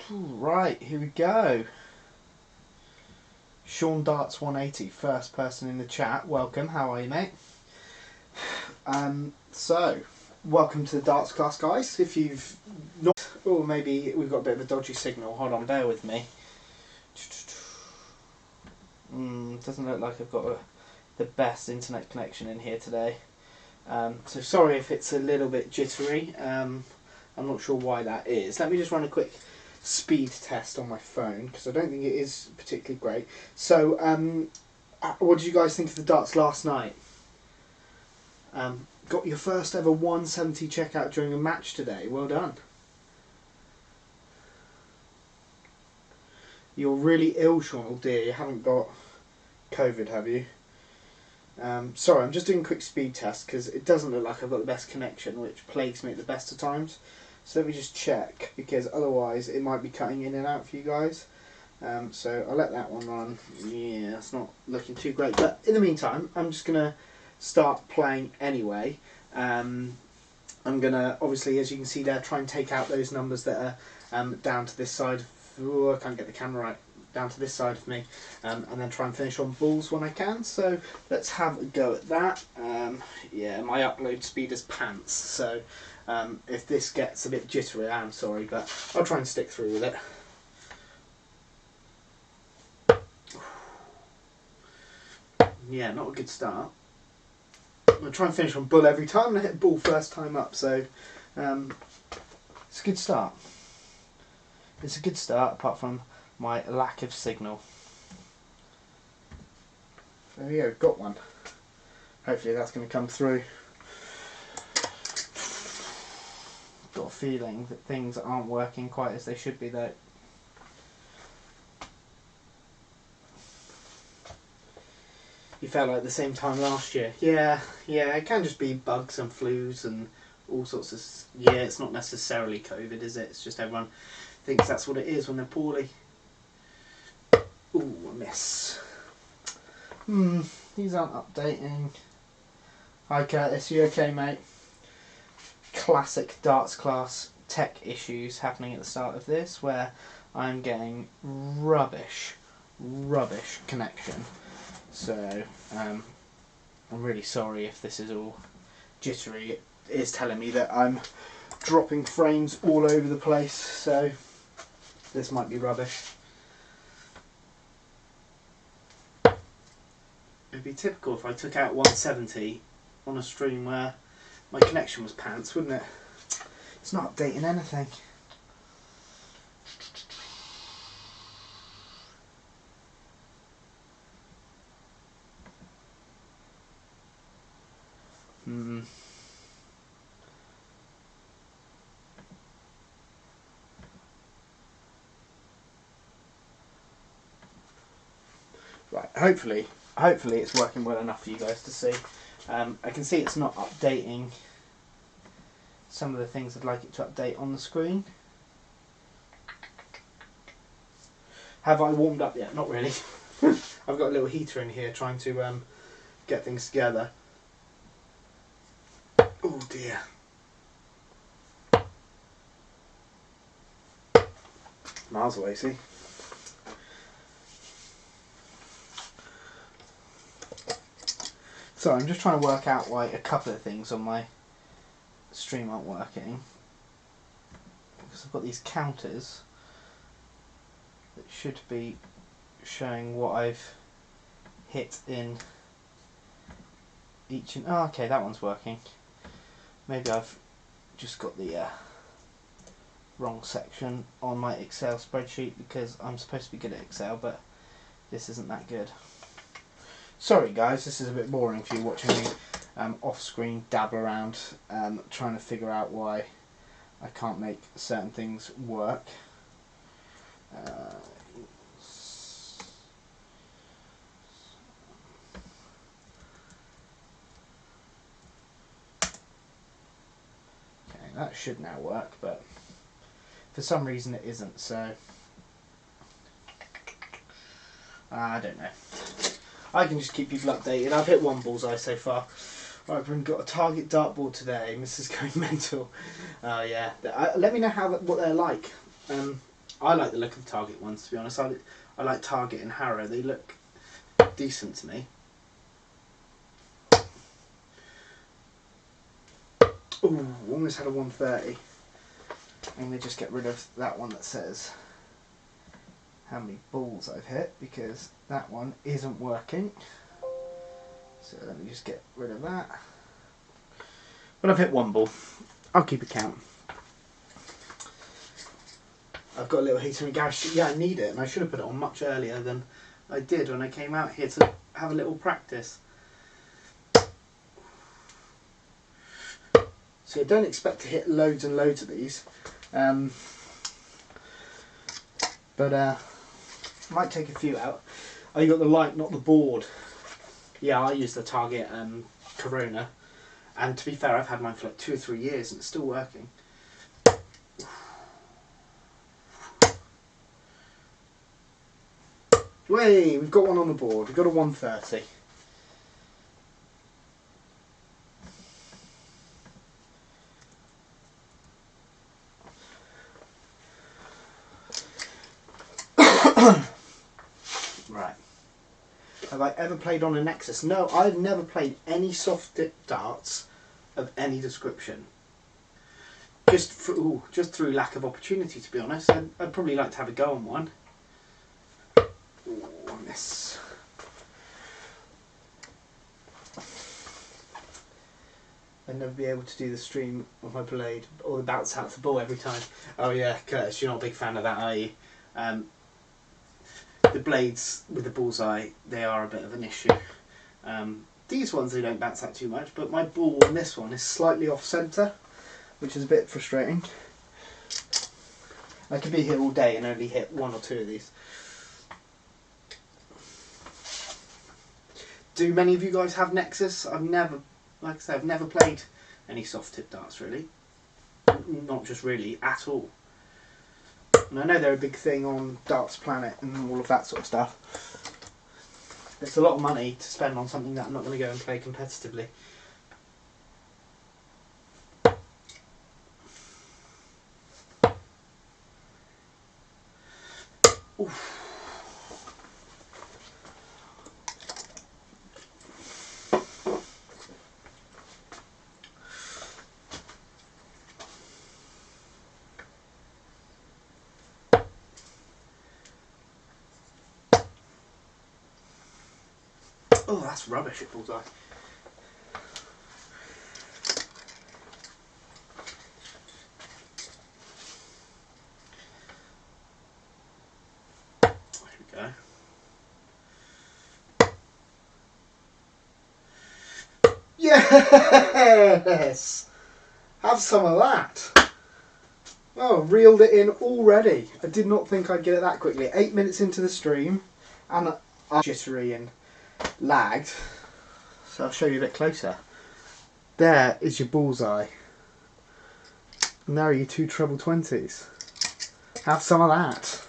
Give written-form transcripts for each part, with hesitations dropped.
Right, here we go. Sean Darts 180, first person in the chat. Welcome, how are you, mate? So, welcome to the darts class, guys. If you've not, or maybe we've got a bit of a dodgy signal. Hold on, bear with me. Doesn't look like I've got the best internet connection in here today. So sorry if it's a little bit jittery. I'm not sure why that is. Let me just run a quick speed test on my phone because I don't think it is particularly great. So, what did you guys think of the darts last night? Got your first ever 170 checkout during a match today. Well done. You're really ill, Sean. Oh dear, you haven't got COVID, have you? Sorry, I'm just doing a quick speed test because it doesn't look like I've got the best connection, which plagues me at the best of times. So let me just check, because otherwise it might be cutting in and out for you guys. So I'll let that one run. Yeah, it's not looking too great. But in the meantime, I'm just going to start playing anyway. I'm going to, obviously, as you can see there, try and take out those numbers that are down to this side. Ooh, I can't get the camera right. Down to this side of me, and then try and finish on balls when I can. So let's have a go at that. Yeah, my upload speed is pants, so if this gets a bit jittery, I'm sorry, but I'll try and stick through with it. Yeah, not a good start. I'm going to try and finish on bull every time, and I hit ball first time up, so it's a good start. It's a good start, apart from my lack of signal. There we go, got one. Hopefully that's going to come through. Got a feeling that things aren't working quite as they should be though. You felt like the same time last year. Yeah, it can just be bugs and flus and all sorts of... Yeah, it's not necessarily COVID, is it? It's just everyone thinks that's what it is when they're poorly. Ooh, a miss. These aren't updating. Hi Curtis, you okay, mate? Classic darts class tech issues happening at the start of this, where I'm getting rubbish connection. So, I'm really sorry if this is all jittery. It is telling me that I'm dropping frames all over the place, so this might be rubbish. It'd be typical if I took out 170 on a stream where my connection was pants, wouldn't it? It's not updating anything. Right, hopefully it's working well enough for you guys to see. I can see it's not updating some of the things I'd like it to update on the screen. Have I warmed up yet? Not really. I've got a little heater in here trying to get things together. Oh dear. Miles away, see? So I'm just trying to work out why a couple of things on my stream aren't working. Because I've got these counters that should be showing what I've hit in each... Oh, okay, that one's working. Maybe I've just got the wrong section on my Excel spreadsheet, because I'm supposed to be good at Excel, but this isn't that good. Sorry guys, this is a bit boring for you watching me off-screen dabble around trying to figure out why I can't make certain things work. Okay, that should now work, but for some reason it isn't, so I don't know. I can just keep people updated. I've hit one bullseye so far. Right, we've got a target dartboard today. Mrs. going mental. Oh yeah. Let me know what they're like. I like the look of the Target ones, to be honest. I like Target and Harrow. They look decent to me. Ooh, almost had a 130. I'm going to just get rid of that one that says how many balls I've hit, because that one isn't working. So let me just get rid of that. But I've hit one ball. I'll keep a count. I've got a little heater in the garage. Yeah, I need it, and I should have put it on much earlier than I did when I came out here to have a little practice. So I don't expect to hit loads and loads of these. But might take a few out. Oh, you got the light, not the board. Yeah, I use the Target Corona, and to be fair, I've had mine for like 2 or 3 years and it's still working. Way, we've got one on the board. We've got a 130. Right. Have I ever played on a Nexus? No, I've never played any soft dip darts of any description. Just through lack of opportunity, to be honest. I'd probably like to have a go on one. Ooh, I miss. I'd never be able to do the stream with my blade or the bounce out the ball every time. Oh yeah, Curtis, you're not a big fan of that, are you? The blades with the bullseye, they are a bit of an issue. These ones, they don't bounce out too much, but my ball on this one is slightly off centre, which is a bit frustrating. I could be here all day and only hit 1 or 2 of these. Do many of you guys have Nexus? I've never, like I said, I've never played any soft tip darts really. Not just really, at all. And I know they're a big thing on Darts Planet and all of that sort of stuff. It's a lot of money to spend on something that I'm not going to go and play competitively. Oof. Oh, that's rubbish at bullseye. There we go. Yes! Have some of that. Oh, reeled it in already. I did not think I'd get it that quickly. 8 minutes into the stream, and I'm jittery and lagged. So I'll show you a bit closer. There is your bullseye. And there are your 2 treble 20s. Have some of that.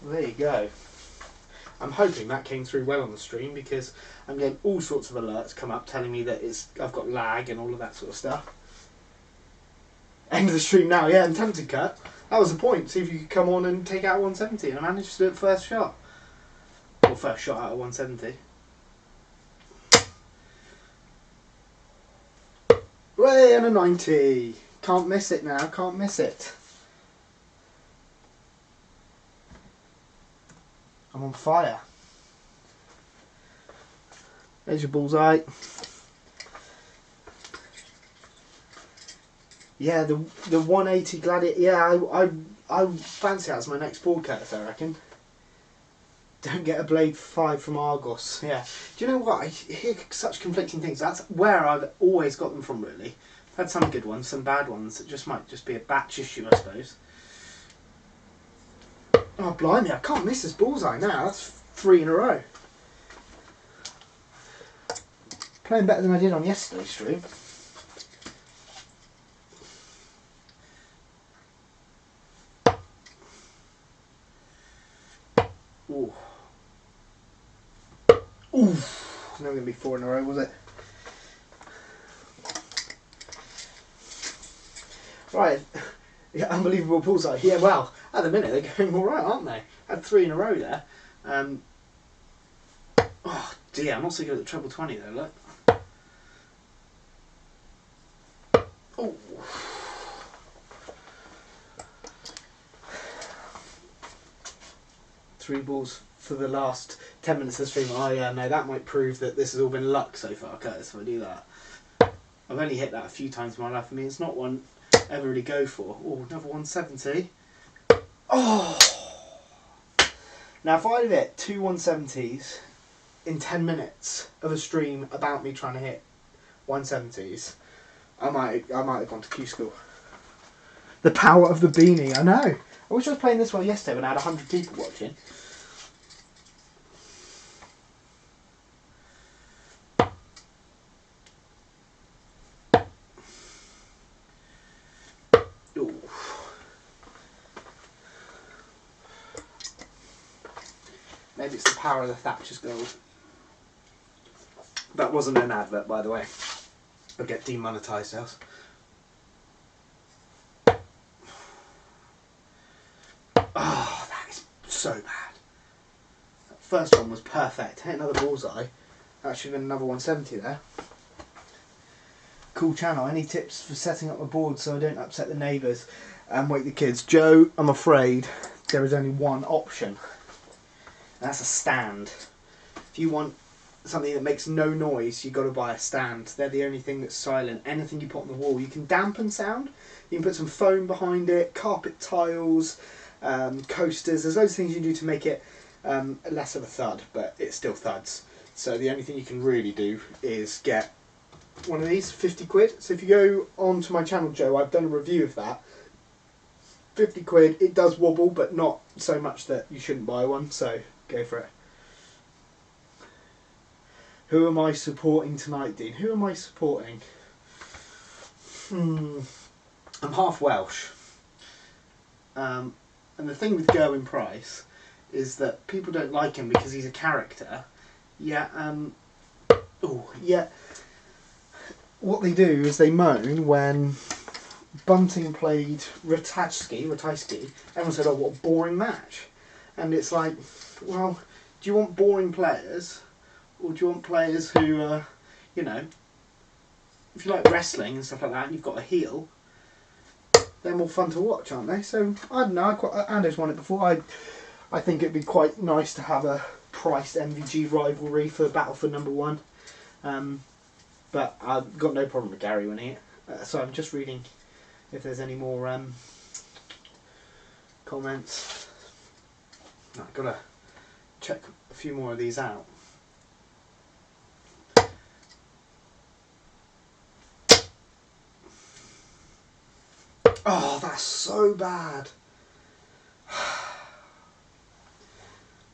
There you go. I'm hoping that came through well on the stream, because I'm getting all sorts of alerts come up telling me that I've got lag and all of that sort of stuff. End of the stream now, yeah, and tempted cut. That was the point, see if you could come on and take out 170, and I managed to do it first shot. Or first shot out of 170. Way, and a 90. Can't miss it now, can't miss it. I'm on fire. There's your bullseye. Yeah, the 180 Gladiator. Yeah, I fancy that as my next ball cutter, I reckon. Don't get a blade 5 from Argos. Yeah. Do you know what? I hear such conflicting things. That's where I've always got them from, really. I've had some good ones, some bad ones. It just might just be a batch issue, I suppose. Oh, blimey, I can't miss this bullseye now. That's 3 in a row. Playing better than I did on yesterday's stream. Ooh. Ooh. It's not going to be 4 in a row, was it? Right, yeah, unbelievable bullseye. Yeah, well, at the minute they're going all right, aren't they? Had 3 in a row there. Oh dear, I'm not so good at the treble 20 though. Look. Oh. Three balls for the last 10 minutes of the stream. Oh yeah, no, that might prove that this has all been luck so far, Curtis, if I do that. I've only hit that a few times in my life. I mean, it's not one I ever really go for. Oh, another 170. Oh! Now, if I'd hit 2 170s in 10 minutes of a stream about me trying to hit 170s, I might have gone to Q school. The power of the beanie, I know. I wish I was playing this one yesterday when I had 100 people watching. Ooh. Maybe it's the power of the Thatcher's gold. That wasn't an advert, by the way. I'll get demonetised else. Oh, that is so bad. That first one was perfect. Hit another bullseye. That should have been another 170 there. Cool channel. Any tips for setting up a board so I don't upset the neighbours and wake the kids? Joe, I'm afraid there is only one option. And that's a stand. If you want something that makes no noise, you've got to buy a stand. They're the only thing that's silent. Anything you put on the wall, you can dampen sound. You can put some foam behind it, carpet tiles, coasters. There's loads of things you can do to make it less of a thud, but it still thuds. So the only thing you can really do is get one of these, 50 quid. So if you go onto my channel, Joe, I've done a review of that. 50 quid, it does wobble, but not so much that you shouldn't buy one, so go for it. Who am I supporting tonight, Dean? Who am I supporting? I'm half Welsh. And the thing with Gerwyn Price is that people don't like him because he's a character. Yeah, what they do is they moan when Bunting played Ratajski. Everyone said, oh, what a boring match. And it's like, well, do you want boring players? Or do you want players who, you know, if you like wrestling and stuff like that and you've got a heel, they're more fun to watch, aren't they? So, I don't know, Ando's won it before. I think it'd be quite nice to have a priced MVG rivalry for Battle for number 1. But I've got no problem with Gary winning it. So I'm just reading if there's any more comments. No, I've got to check a few more of these out. Oh, that's so bad.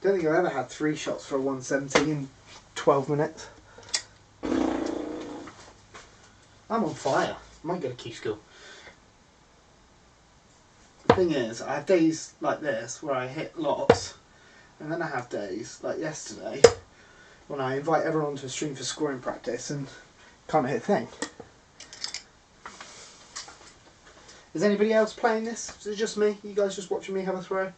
Don't think I've ever had 3 shots for a 170 in 12 minutes. I'm on fire. Might go to Q school. The thing is, I have days like this where I hit lots, and then I have days like yesterday when I invite everyone onto a stream for scoring practice and can't hit a thing. Is anybody else playing this? Is it just me? You guys just watching me have a throw?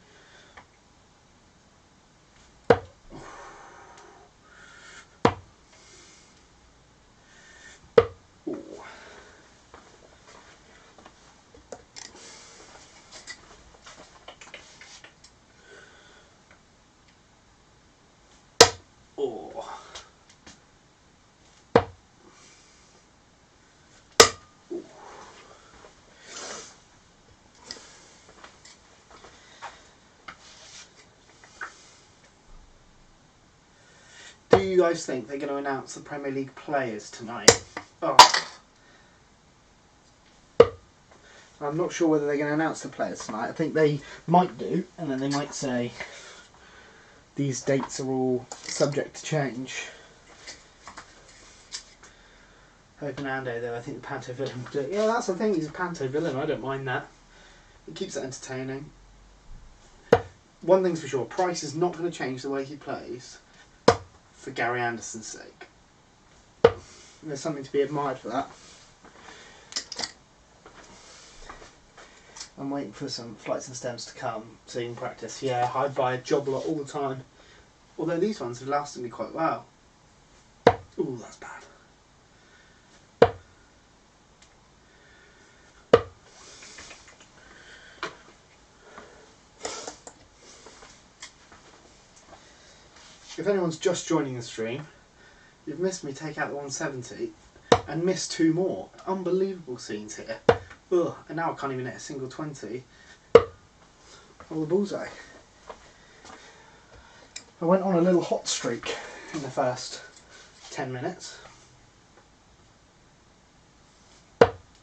Do you guys think they're going to announce the Premier League players tonight? Oh. I'm not sure whether they're going to announce the players tonight. I think they might do, and then they might say these dates are all subject to change. Hoping Ando, though, I think the Panto villain will do it. Yeah, that's the thing, he's a Panto villain, I don't mind that. It keeps it entertaining. One thing's for sure, Price is not going to change the way he plays for Gary Anderson's sake. There's something to be admired for that. I'm waiting for some flights and stems to come so you can practice. Yeah, I buy a job lot all the time. Although these ones have lasted me quite well. Ooh, that's bad. If anyone's just joining the stream, you've missed me take out the 170 and missed 2 more. Unbelievable scenes here. Ugh, and now I can't even hit a single 20 or the bullseye. I went on a little hot streak in the first 10 minutes.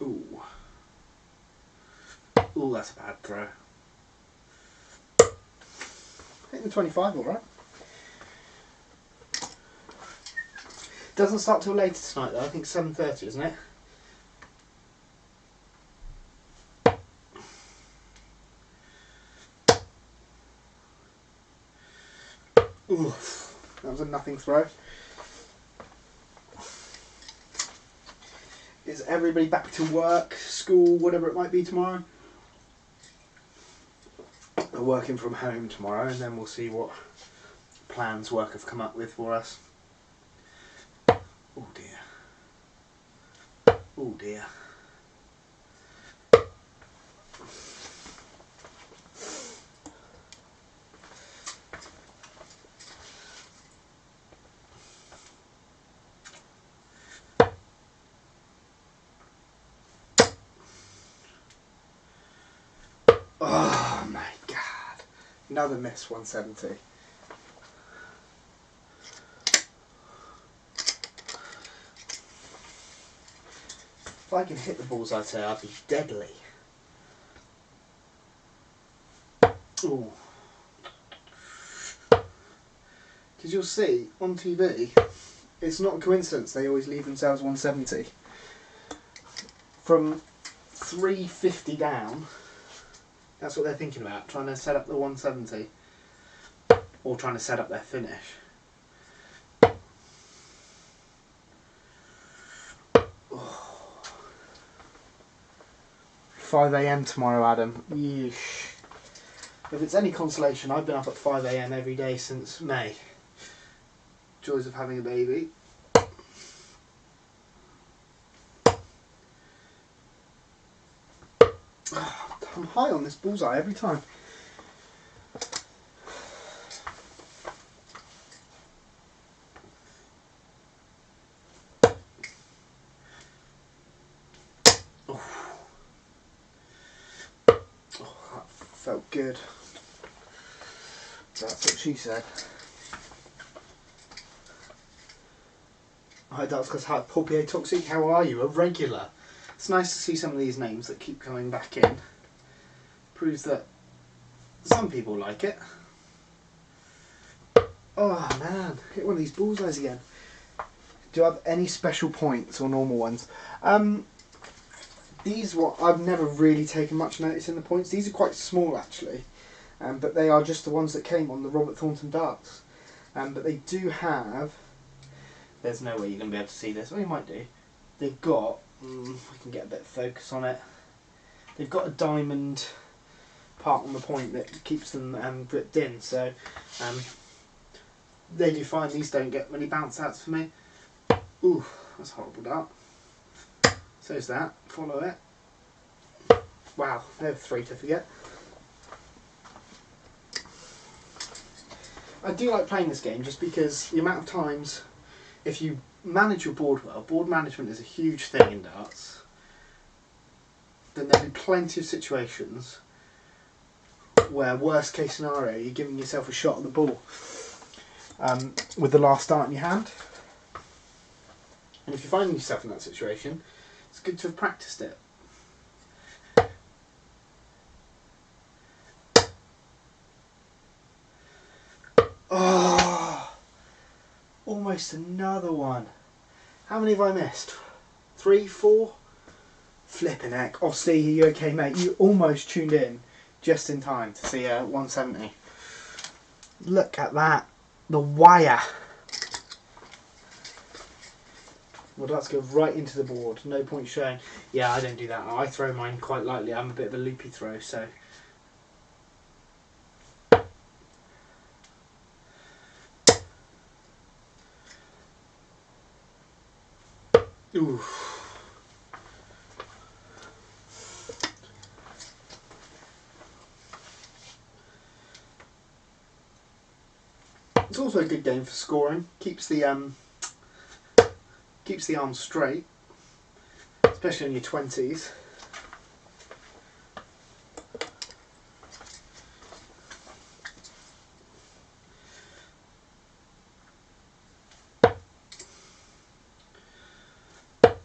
Ooh. Ooh, that's a bad throw. Hitting the 25 alright. Doesn't start till later tonight though, I think 7:30, isn't it? Oof, that was a nothing throw. Is everybody back to work, school, whatever it might be tomorrow? We're working from home tomorrow and then we'll see what plans work have come up with for us. Oh dear. Oh dear. Oh my god. Another miss 170. If I can hit the bullseye today, I'd be deadly. Ooh. Because you'll see on TV, it's not a coincidence they always leave themselves 170. From 350 down, that's what they're thinking about, trying to set up the 170 or trying to set up their finish. 5 AM tomorrow, Adam. Yeesh. If it's any consolation, I've been up at 5 AM every day since May. Joys of having a baby. I'm high on this bullseye every time. Felt good. That's what she said. Hi, that's because Paupier Toxic, how are you? A regular. It's nice to see some of these names that keep coming back in. Proves that some people like it. Oh man, hit one of these bullseyes again. Do you have any special points or normal ones? These I've never really taken much notice in the points. These are quite small actually, but they are just the ones that came on the Robert Thornton darts. But they do have. There's no way you're going to be able to see this. Well, you might do. They've got. We can get a bit of focus on it. They've got a diamond part on the point that keeps them gripped in. So they do fine. These don't get many bounce outs for me. Ooh, that's a horrible dart. So's that. Follow it. Wow, there were 3 to forget. I do like playing this game just because the amount of times, if you manage your board well, board management is a huge thing in darts, then there'll be plenty of situations where, worst case scenario, you're giving yourself a shot at the ball with the last dart in your hand. And if you're finding yourself in that situation, it's good to have practiced it. Oh, almost another one. How many have I missed? 3, 4? Flipping heck. Oh, Steve, are you okay, mate? You almost tuned in just in time to see 170. Look at that. The wire. Well, let's go right into the board. No point showing. Yeah, I don't do that. I throw mine quite lightly. I'm a bit of a loopy throw, so. Ooh. It's also a good game for scoring. Keeps the arm straight, especially in your 20s.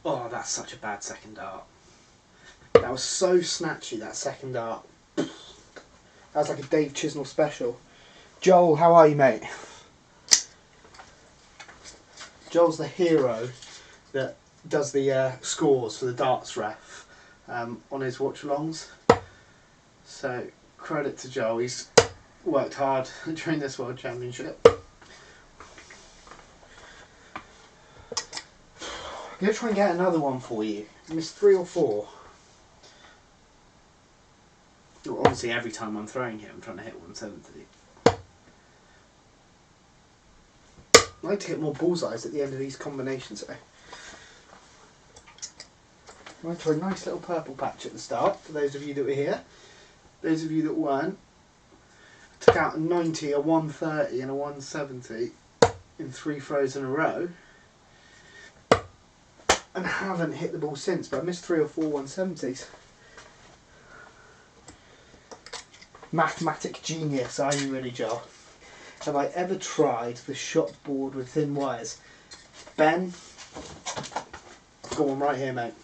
Oh, that's such a bad second dart. That was so snatchy, that second dart. That was like a Dave Chisnell special. Joel, how are you, mate? Joel's the hero that does the scores for the darts ref on his watch-alongs. So credit to Joel, he's worked hard during this World Championship. I'm going to try and get another one for you. Miss 3 or 4. Well, obviously every time I'm throwing here I'm trying to hit 170. I like to get more bullseyes at the end of these combinations though. I went for a nice little purple patch at the start, for those of you that were here. Those of you that weren't, took out a 90, a 130 and a 170 in 3 throws in a row. And haven't hit the ball since, but I missed 3 or 4 170s. Mathematic genius, are you really, Joel? Have I ever tried the shot board with thin wires? Ben, go on right here, mate.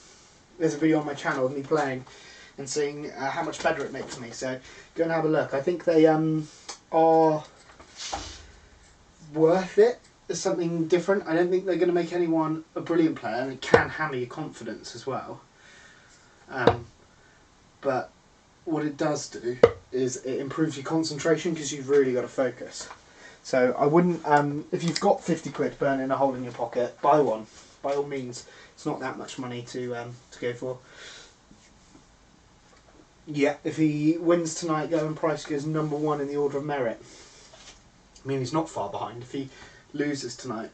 There's a video on my channel of me playing and seeing how much better it makes me, so go and have a look. I think they are worth it as something different. I don't think they're going to make anyone a brilliant player, and it can hammer your confidence as well. But what it does do is it improves your concentration because you've really got to focus. So I wouldn't, if you've got 50 quid burning a hole in your pocket, buy one. By all means, it's not that much money to go for. Yeah, if he wins tonight, Gavin Price goes #1 in the order of merit. I mean, he's not far behind if he loses tonight.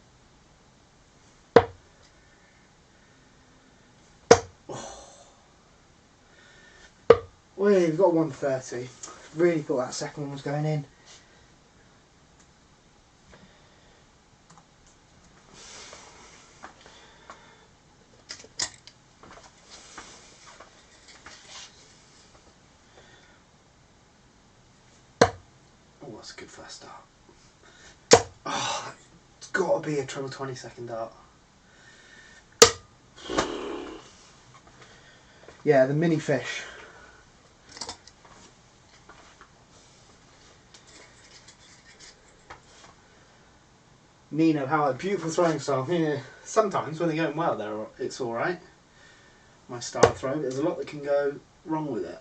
Oh. Well, yeah, you've got 130. Really thought that second one was going in. Oh, that's a good first start. Oh, it's got to be a treble 20 second dart. Yeah, the mini fish. Nino, how a beautiful throwing style. Yeah, sometimes when they're going well, it's all right. My style of throw, there's a lot that can go wrong with it.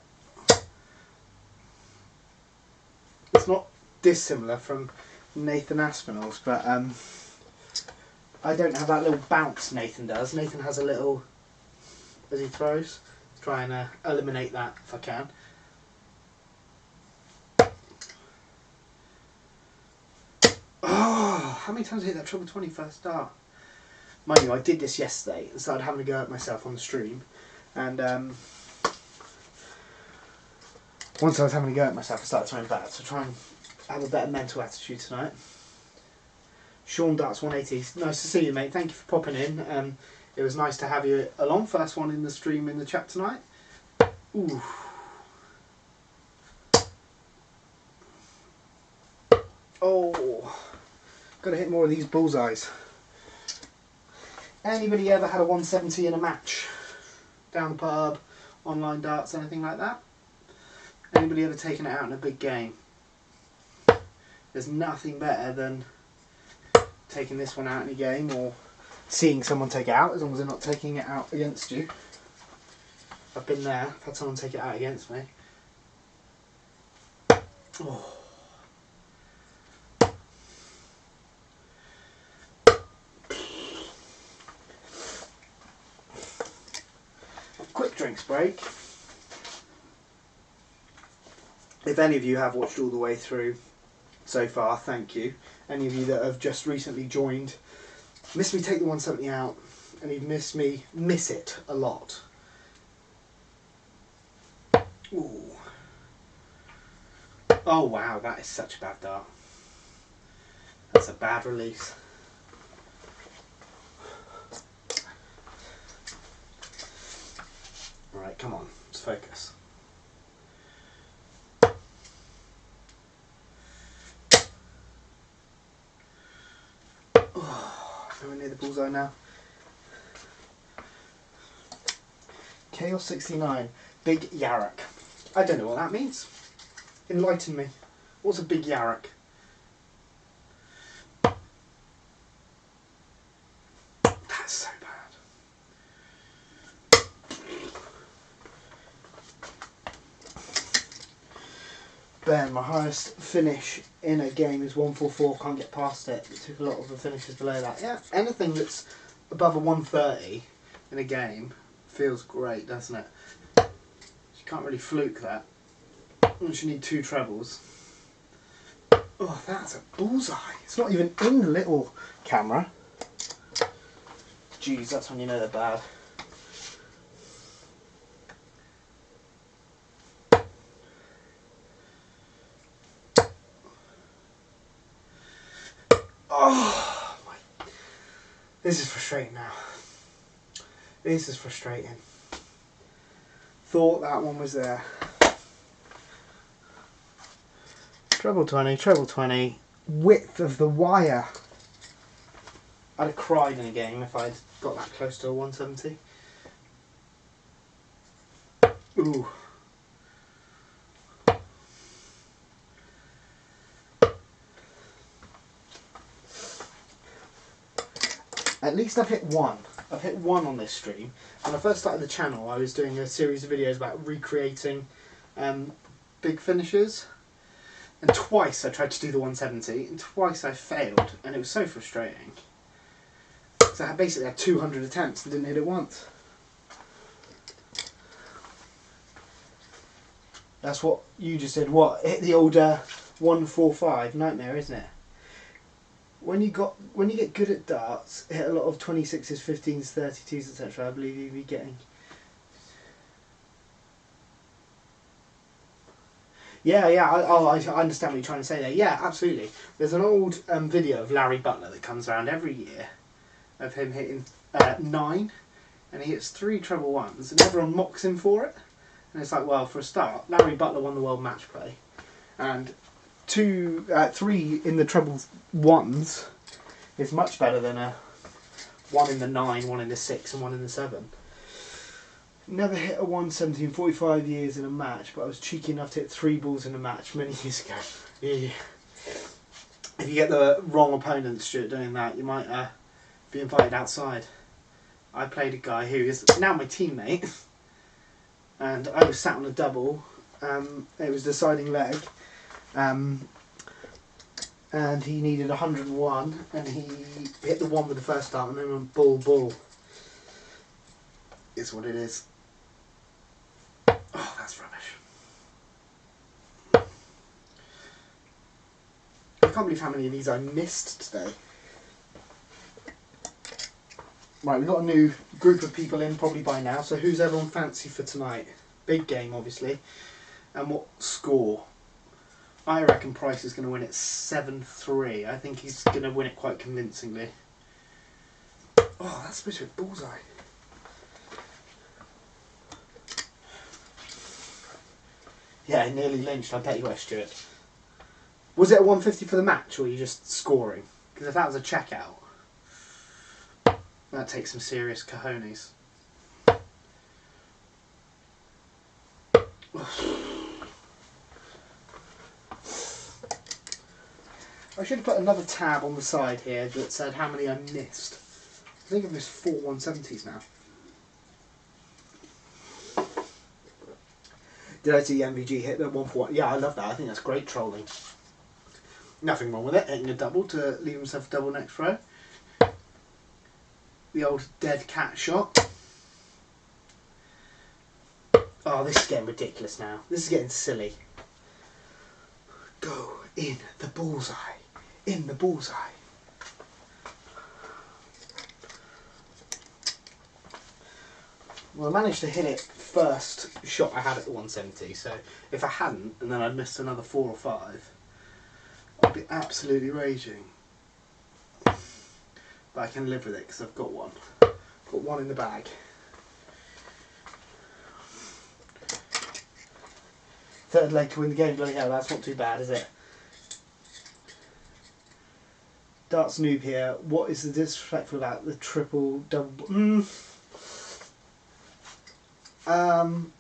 It's not dissimilar from Nathan Aspinall's, but I don't have that little bounce Nathan does. Nathan has a little, as he throws, try and eliminate that if I can. Oh, how many times did I hit that treble 20 first dart? Mind you, I did this yesterday and started having a go at myself on the stream, and once I was having a go at myself I started throwing better, so try and have a better mental attitude tonight. Sean Darts 180, nice to see you, mate. Thank you for popping in. It was nice to have you along. First one in the stream in the chat tonight. Ooh. Oh, gotta hit more of these bullseyes. Anybody ever had a 170 in a match? Down the pub, online darts, anything like that? Anybody ever taken it out in a big game? There's nothing better than taking this one out in a game or seeing someone take it out, as long as they're not taking it out against you. I've been there, I've had someone take it out against me. Oh. drinks break. If any of you have watched all the way through so far, thank you. Any of you that have just recently joined, miss me take the 170 out, and you've missed me miss it a lot. Ooh. Oh wow, that is such a bad dart. That's a bad release. Alright, come on, let's focus. Oh, nowhere near the bullseye now. Chaos 69, Big Yarrak. I don't know what that means. Enlighten me. What's a Big Yarrak? That's so bad. Ben, my highest finish in a game is 144, can't get past it. It took a lot of the finishes below that. Yeah, anything that's above a 130 in a game feels great, doesn't it? You can't really fluke that. Unless you need 2 trebles. Oh, that's a bullseye. It's not even in the little camera. Jeez, that's when you know they're bad. Oh, my. This is frustrating now. This is frustrating. Thought that one was there. Treble 20, treble 20. Width of the wire. I'd have cried in a game if I'd got that close to a 170. Ooh. At least I've hit one. I've hit one on this stream. When I first started the channel, I was doing a series of videos about recreating big finishes. And twice I tried to do the 170, and twice I failed, and it was so frustrating. So I basically had 200 attempts and didn't hit it once. That's what you just said. What? Hit the old 145 nightmare, isn't it? When you get good at darts, hit a lot of 26s, 15s, 32s, etc. I believe you'd be getting. Yeah, I understand what you're trying to say there. Yeah, absolutely. There's an old video of Larry Butler that comes around every year of him hitting 9, and he hits 3 treble 1s, and everyone mocks him for it. And it's like, well, for a start, Larry Butler won the world match play, and 3 in the treble 1s is much better than a 1 in the 9, 1 in the 6, and 1 in the 7. Never hit a 170 in 45 years in a match, but I was cheeky enough to hit 3 balls in a match many years ago. Yeah. If you get the wrong opponent, Stuart, doing that, you might be invited outside. I played a guy who is now my teammate, and I was sat on a double. It was deciding leg, and he needed 101, and he hit the 1 with the first start, and then went bull. Is what it is. Oh, that's rubbish. I can't believe how many of these I missed today. Right, we've got a new group of people in probably by now, so who's everyone fancy for tonight? Big game, obviously. And what score? I reckon Price is going to win it 7-3. I think he's going to win it quite convincingly. Oh, that's supposed to be a bullseye. Yeah, nearly lynched, I bet you were, Stuart. Was it a 150 for the match, or were you just scoring? Because if that was a checkout, that takes some serious cojones. I should have put another tab on the side here that said how many I missed. I think I've missed 4 170s now. Did I see MVG hit the 141? Yeah, I love that. I think that's great trolling. Nothing wrong with it. Hitting a double to leave himself a double next row. The old dead cat shot. Oh, this is getting ridiculous now. This is getting silly. Go in the bullseye. In the bullseye. Well, I managed to hit it first shot I had at the 170, so if I hadn't, and then I'd missed another 4 or 5, I'd be absolutely raging. But I can live with it because I've got one. Got one in the bag. Third leg to win the game, bloody hell, that's not too bad, is it? Darts noob here. What is the disrespectful about the triple double?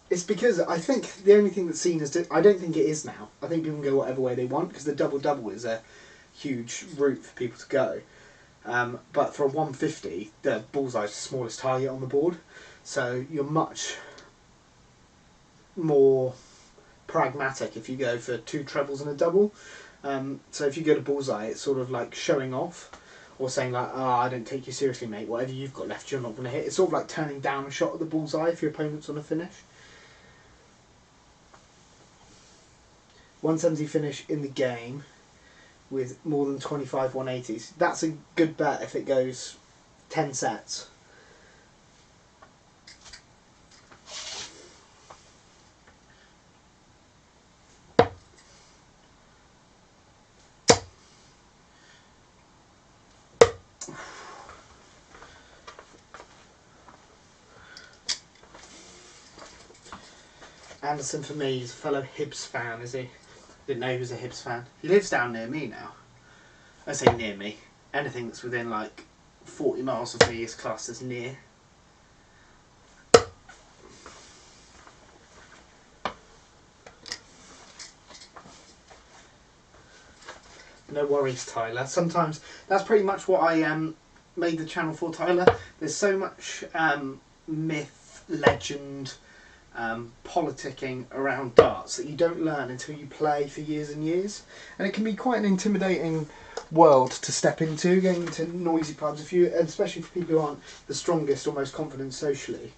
It's because I think the only thing that's seen as I don't think it is now. I think people can go whatever way they want because the double is a huge route for people to go. But for a 150, the bullseye is the smallest target on the board, so you're much more pragmatic if you go for 2 trebles and a double. So if you go to bullseye, it's sort of like showing off or saying like, oh, I don't take you seriously, mate. Whatever you've got left, you're not going to hit. It's sort of like turning down a shot at the bullseye if your opponent's on a finish. 170 finish in the game with more than 25 180s. That's a good bet if it goes 10 sets. Anderson for me is a fellow Hibs fan, is he? Didn't know he was a Hibs fan. He lives down near me now. I say near me. Anything that's within like 40 miles of me is classed as near. No worries, Tyler. Sometimes that's pretty much what I made the channel for, Tyler. There's so much myth, legend, politicking around darts that you don't learn until you play for years and years, and it can be quite an intimidating world to step into, going into noisy pubs, especially for people who aren't the strongest or most confident socially.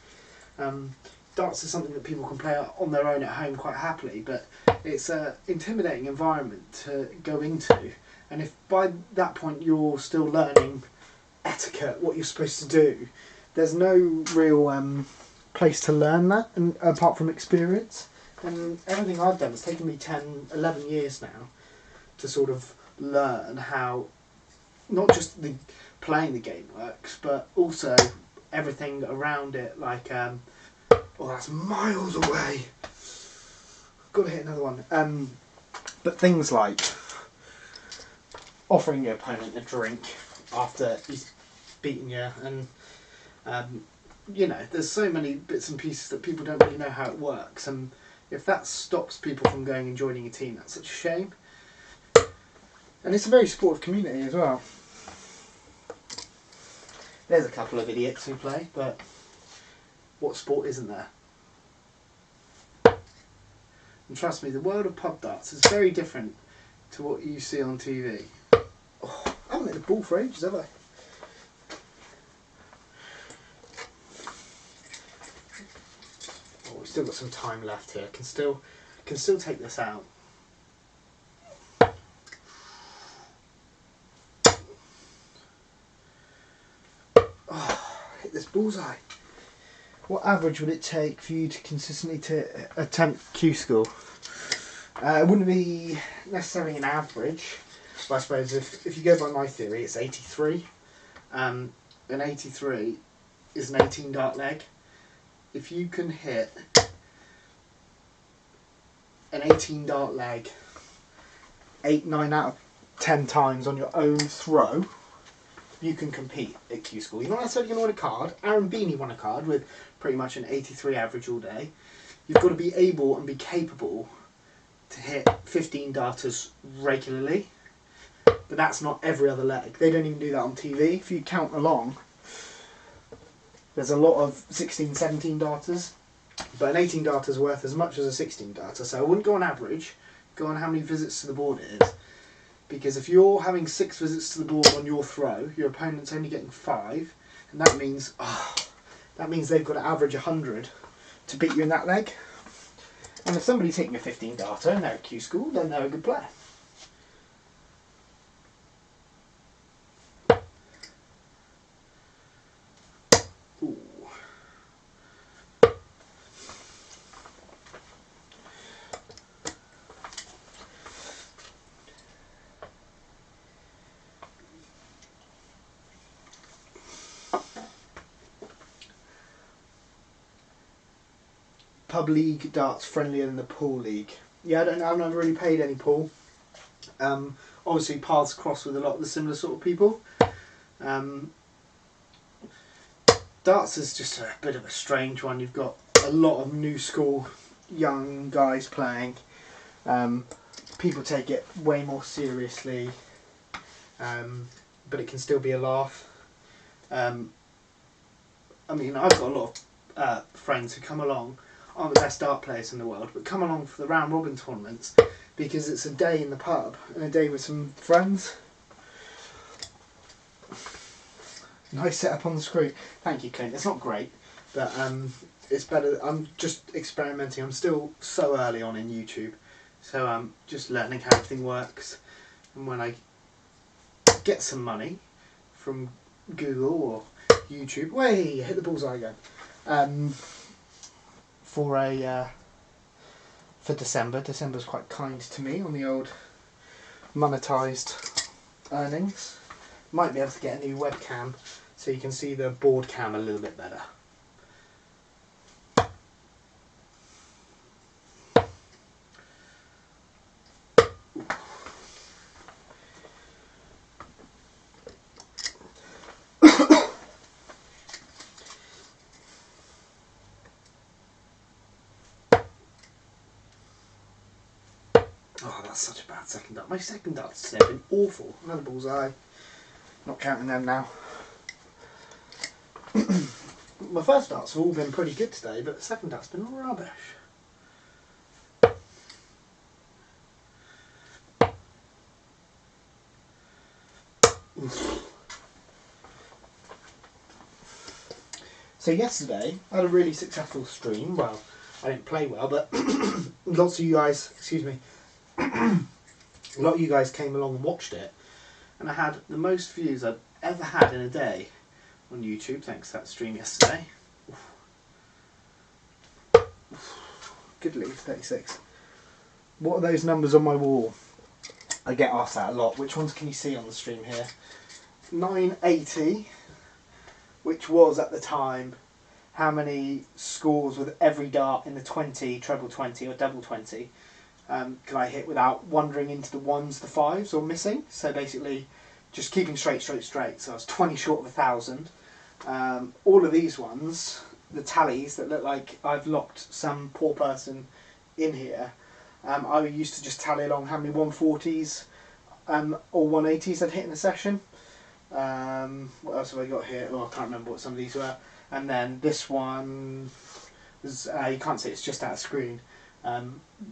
Darts is something that people can play on their own at home quite happily, but it's an intimidating environment to go into, and if by that point you're still learning etiquette, what you're supposed to do, there's no real place to learn that, and apart from experience. And everything I've done, it's taken me 10, 11 years now to sort of learn how not just the playing the game works, but also everything around it, like oh, that's miles away, gotta hit another one. But things like offering your opponent a drink after he's beaten you, and you know, there's so many bits and pieces that people don't really know how it works, and if that stops people from going and joining a team, that's such a shame. And it's a very supportive community as well. There's a couple of idiots who play, but what sport isn't there? And trust me, the world of pub darts is very different to what you see on TV. Oh, I haven't hit a ball for ages, have I? Oh, we've still got some time left here. Can still take this out. Oh, hit this bullseye. What average would it take for you to consistently attempt Q score? It wouldn't be necessarily an average, but I suppose if you go by my theory, it's 83. An 83 is an 18 dart leg. If you can hit an 18 dart leg 8, 9 out of 10 times on your own throw, you can compete at Q School. You're not necessarily going to win a card. Aaron Beanie won a card with pretty much an 83 average all day. You've got to be able and be capable to hit 15 darters regularly. But that's not every other leg. They don't even do that on TV. If you count along, there's a lot of 16, 17 darters. But an 18 darter is worth as much as a 16 darter. So I wouldn't go on average. Go on how many visits to the board it is. Because if you're having 6 visits to the board on your throw, your opponent's only getting 5, and that means they've got to average 100 to beat you in that leg. And if somebody's hitting a 15 darter and they're a Q school, then they're a good player. Ooh. Pub league darts friendlier than the pool league. Yeah, I don't know. I've never really played any pool. Obviously, paths cross with a lot of the similar sort of people. Darts is just a bit of a strange one. You've got a lot of new school young guys playing. People take it way more seriously, but it can still be a laugh. I mean, I've got a lot of friends who come along, aren't the best dart players in the world, but come along for the round robin tournaments because it's a day in the pub and a day with some friends. Nice setup on the screen. Thank you, Clint. It's not great, but it's better. I'm just experimenting. I'm still so early on in YouTube, so I'm just learning how everything works. And when I get some money from Google or YouTube, way hit the bullseye again. For December. December's quite kind to me on the old monetised earnings. Might be able to get a new webcam so you can see the board cam a little bit better. Oh, that's such a bad second dart. My second darts today have been awful. Another bullseye. Not counting them now. My first darts have all been pretty good today, but the second dart's been rubbish. So yesterday I had a really successful stream. Well, I didn't play well, but lots of you guys, excuse me, a lot of you guys came along and watched it, and I had the most views I've ever had in a day on YouTube thanks to that stream yesterday. Good lead, 36. What are those numbers on my wall? I get asked that a lot. Which ones can you see on the stream here? 980, which was at the time how many scores with every dart in the 20, treble 20 or double 20 can I hit without wandering into the ones, the fives or missing. So basically just keeping straight. So I was 20 short of 1,000. All of these ones, the tallies that look like I've locked some poor person in here, I used to just tally along how many 140s or 180s I'd hit in a session. What else have I got here? Oh, I can't remember what some of these were. And then this one was, you can't see, it's just out of screen,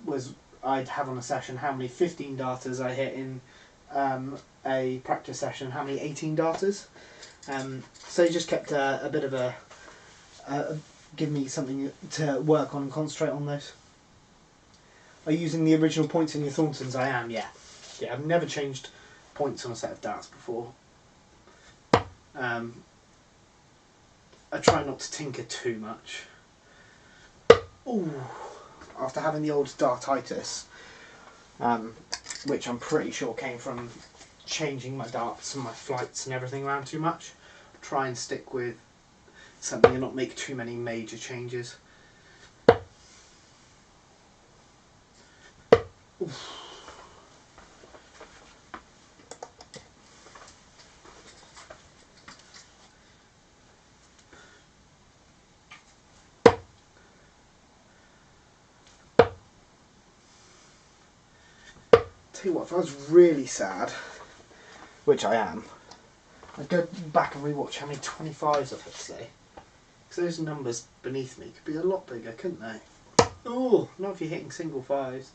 was I'd have on a session how many 15 darters I hit in a practice session, how many 18 darters. So he just kept a bit of a give me something to work on and concentrate on those. Are you using the original points in your Thorntons? I am, yeah. Yeah, I've never changed points on a set of darts before. I try not to tinker too much. Ooh, after having the old dartitis, which I'm pretty sure came from changing my darts and my flights and everything around too much, try and stick with something and not make too many major changes. Oof. Tell you what, if I was really sad, which I am, I'd go back and rewatch how many 25s I've hit today. Because those numbers beneath me could be a lot bigger, couldn't they? Oh, not if you're hitting single fives.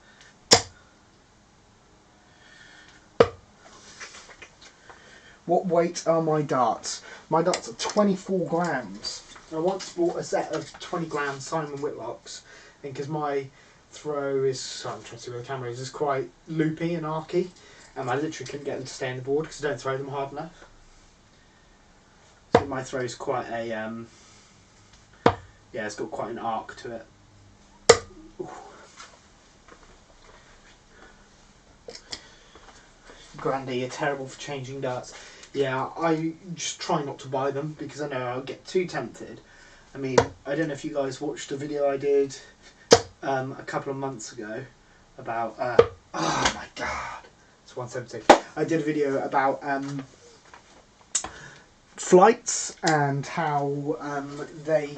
What weight are my darts? My darts are 24 grams. I once bought a set of 20 gram Simon Whitlocks, and because my throw is, sorry, I'm trying to see where the camera is quite loopy and arky. I literally couldn't get them to stay on the board because I don't throw them hard enough. So my throw is quite a, yeah, it's got quite an arc to it. Ooh. Grandy, you're terrible for changing darts. Yeah, I just try not to buy them because I know I'll get too tempted. I mean, I don't know if you guys watched a video I did a couple of months ago about, oh my god, it's 170. I did a video about flights and how they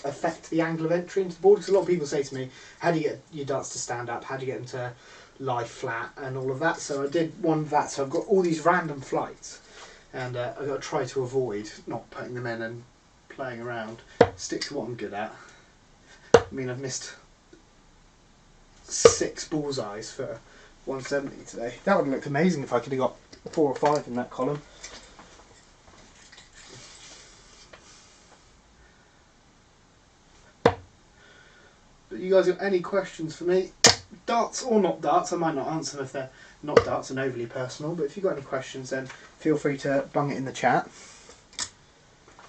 affect the angle of entry into the board. Because a lot of people say to me, how do you get your darts to stand up? How do you get them to lie flat and all of that? So I did one of that. So I've got all these random flights, and I've got to try to avoid not putting them in and playing around. Stick to what I'm good at. I mean, I've missed 6 bullseyes for 170 today. That would have looked amazing if I could have got 4 or 5 in that column. But you guys got any questions for me? Darts or not darts, I might not answer them if they're not darts and overly personal, but if you've got any questions then feel free to bung it in the chat.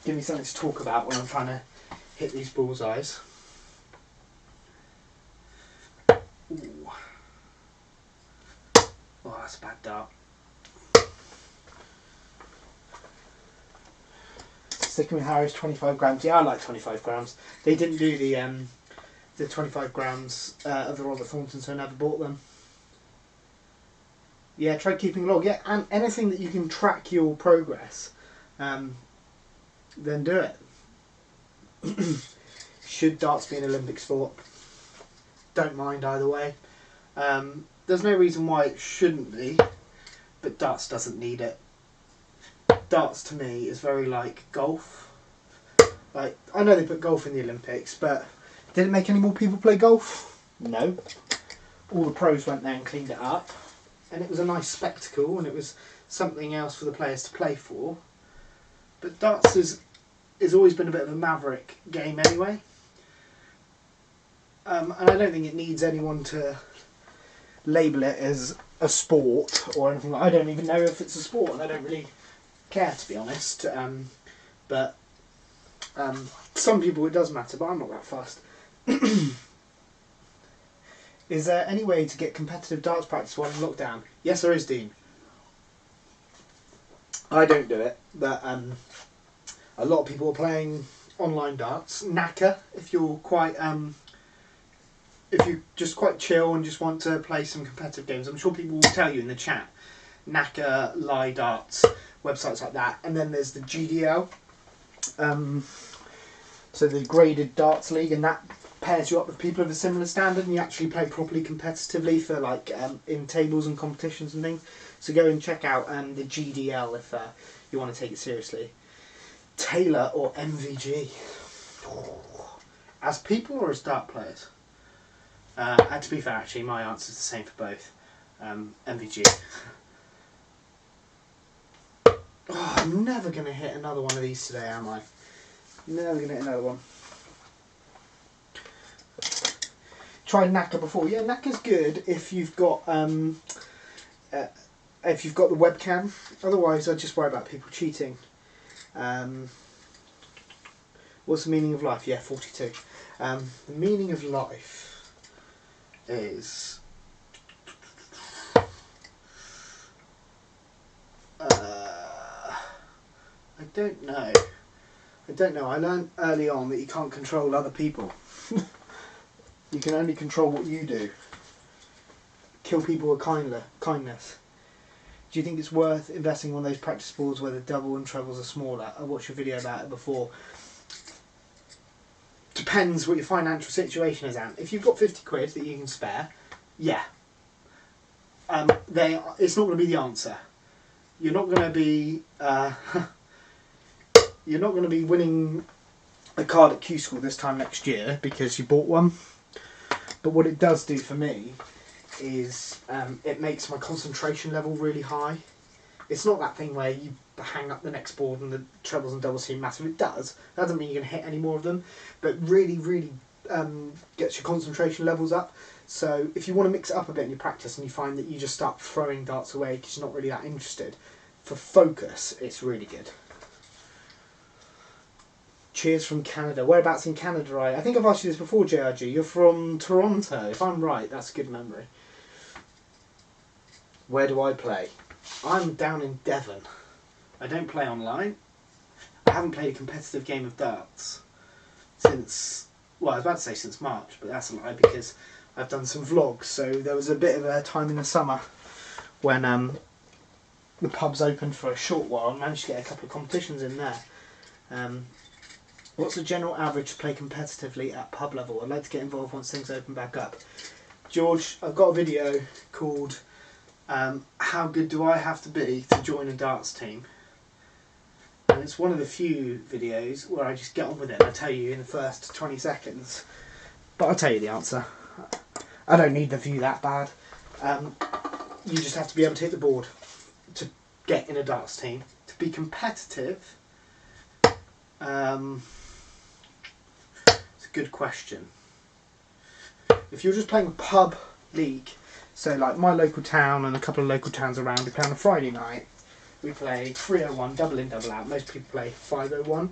Give me something to talk about when I'm trying to hit these bullseyes. Ooh. Oh, that's a bad dart. Sticking with Harry's 25 grams. Yeah, I like 25 grams. They didn't do the 25 grams of the Robert Thornton, so I never bought them. Yeah, try keeping a log. Yeah, and anything that you can track your progress, then do it. Should darts be an Olympic sport? Don't mind either way. There's no reason why it shouldn't be, but darts doesn't need it. Darts to me is very like golf. Like, I know they put golf in the Olympics, but did it make any more people play golf? No. All the pros went there and cleaned it up, and it was a nice spectacle, and it was something else for the players to play for. But darts has always been a bit of a maverick game anyway, and I don't think it needs anyone to label it as a sport or anything. I don't even know if it's a sport, and I don't really care, to be honest. But some people it does matter, but I'm not that fussed. Is there any way to get competitive darts practice while in lockdown? Yes, there is, Dean. I don't do it, but a lot of people are playing online darts. Knacker, if you're quite, if you're just quite chill and just want to play some competitive games, I'm sure people will tell you in the chat. Knacker, Lie Darts, websites like that, and then there's the GDL. So the Graded Darts League, and that pairs you up with people of a similar standard, and you actually play properly competitively for like in tables and competitions and things. So go and check out the GDL if you want to take it seriously. Taylor or MVG? As people or as dart players? And to be fair, actually, my answer is the same for both. MVG. Oh, I'm never going to hit another one of these today, am I? Never going to hit another one. Tried Knacker before. Yeah, Knacker's good if you've got the webcam. Otherwise, I just worry about people cheating. What's the meaning of life? Yeah, 42. The meaning of life is I don't know. I learned early on that you can't control other people. You can only control what you do. Kill people with kindness. Do you think it's worth investing in one of those practice boards where the double and trebles are smaller? I watched a video about it before. Depends what your financial situation is, Ant. If you've got 50 quid that you can spare, yeah. It's not going to be the answer. You're not going to be you're not going to be winning a card at Q School this time next year because you bought one. But what it does do for me is it makes my concentration level really high. It's not that thing where you hang up the next board and the trebles and doubles seem massive. It does. That doesn't mean you're going to hit any more of them, but really, really gets your concentration levels up. So if you want to mix it up a bit in your practice and you find that you just start throwing darts away because you're not really that interested, for focus it's really good. Cheers from Canada. Whereabouts in Canada are you? I think I've asked you this before, JRG. You're from Toronto. If I'm right, that's a good memory. Where do I play? I'm down in Devon. I don't play online. I haven't played a competitive game of darts since, well, I was about to say since March, but that's a lie because I've done some vlogs. So there was a bit of a time in the summer when the pubs opened for a short while and managed to get a couple of competitions in there. What's the general average to play competitively at pub level? I'd like to get involved once things open back up. George, I've got a video called How Good Do I Have to Be to Join a Darts Team? And it's one of the few videos where I just get on with it and I tell you in the first 20 seconds. But I'll tell you the answer. I don't need the view that bad. You just have to be able to hit the board to get in a darts team. To be competitive, it's a good question. If you're just playing a pub league, so like my local town and a couple of local towns around, we play on a Friday night. We play 301, double in, double out. Most people play 501.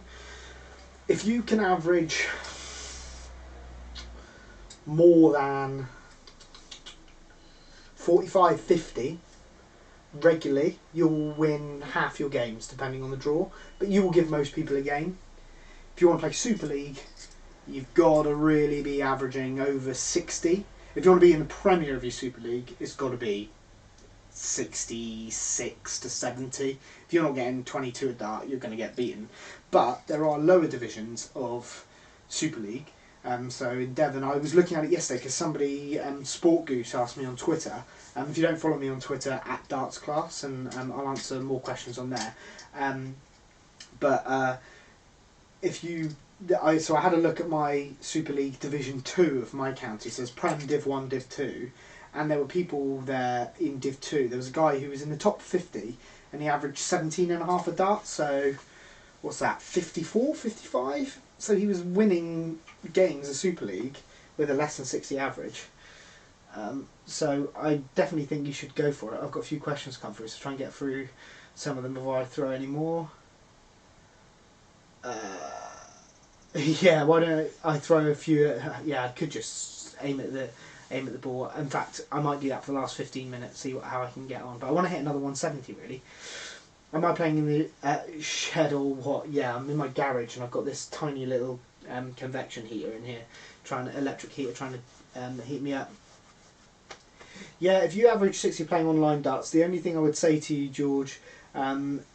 If you can average more than 45, 50 regularly, you'll win half your games depending on the draw, but you will give most people a game. If you want to play Super League, you've got to really be averaging over 60. If you want to be in the Premier of your Super League, it's got to be 66 to 70. If you're not getting 22 at dart, you're going to get beaten. But there are lower divisions of Super League. So in Devon, I was looking at it yesterday because somebody, Sport Goose, asked me on Twitter. If you don't follow me on Twitter, at Darts Class, and I'll answer more questions on there. If you, so I had a look at my Super League Division 2 of my county. So there's Prem, Div 1, Div 2, and there were people there in Div 2. There was a guy who was in the top 50, and he averaged 17.5 a dart. So what's that? 54, 55. So he was winning games of Super League with a less than 60 average. So I definitely think you should go for it. I've got a few questions come through, so try and get through some of them before I throw any more. Yeah, why don't I throw a few? Yeah, I could just aim at the ball. In fact, I might do that for the last 15 minutes, see how I can get on. But I want to hit another 170 really. Am I playing in the shed or what? Yeah, I'm in my garage and I've got this tiny little convection heater in here, electric heater trying to heat me up. Yeah, if you average 60 playing online darts, the only thing I would say to you, George,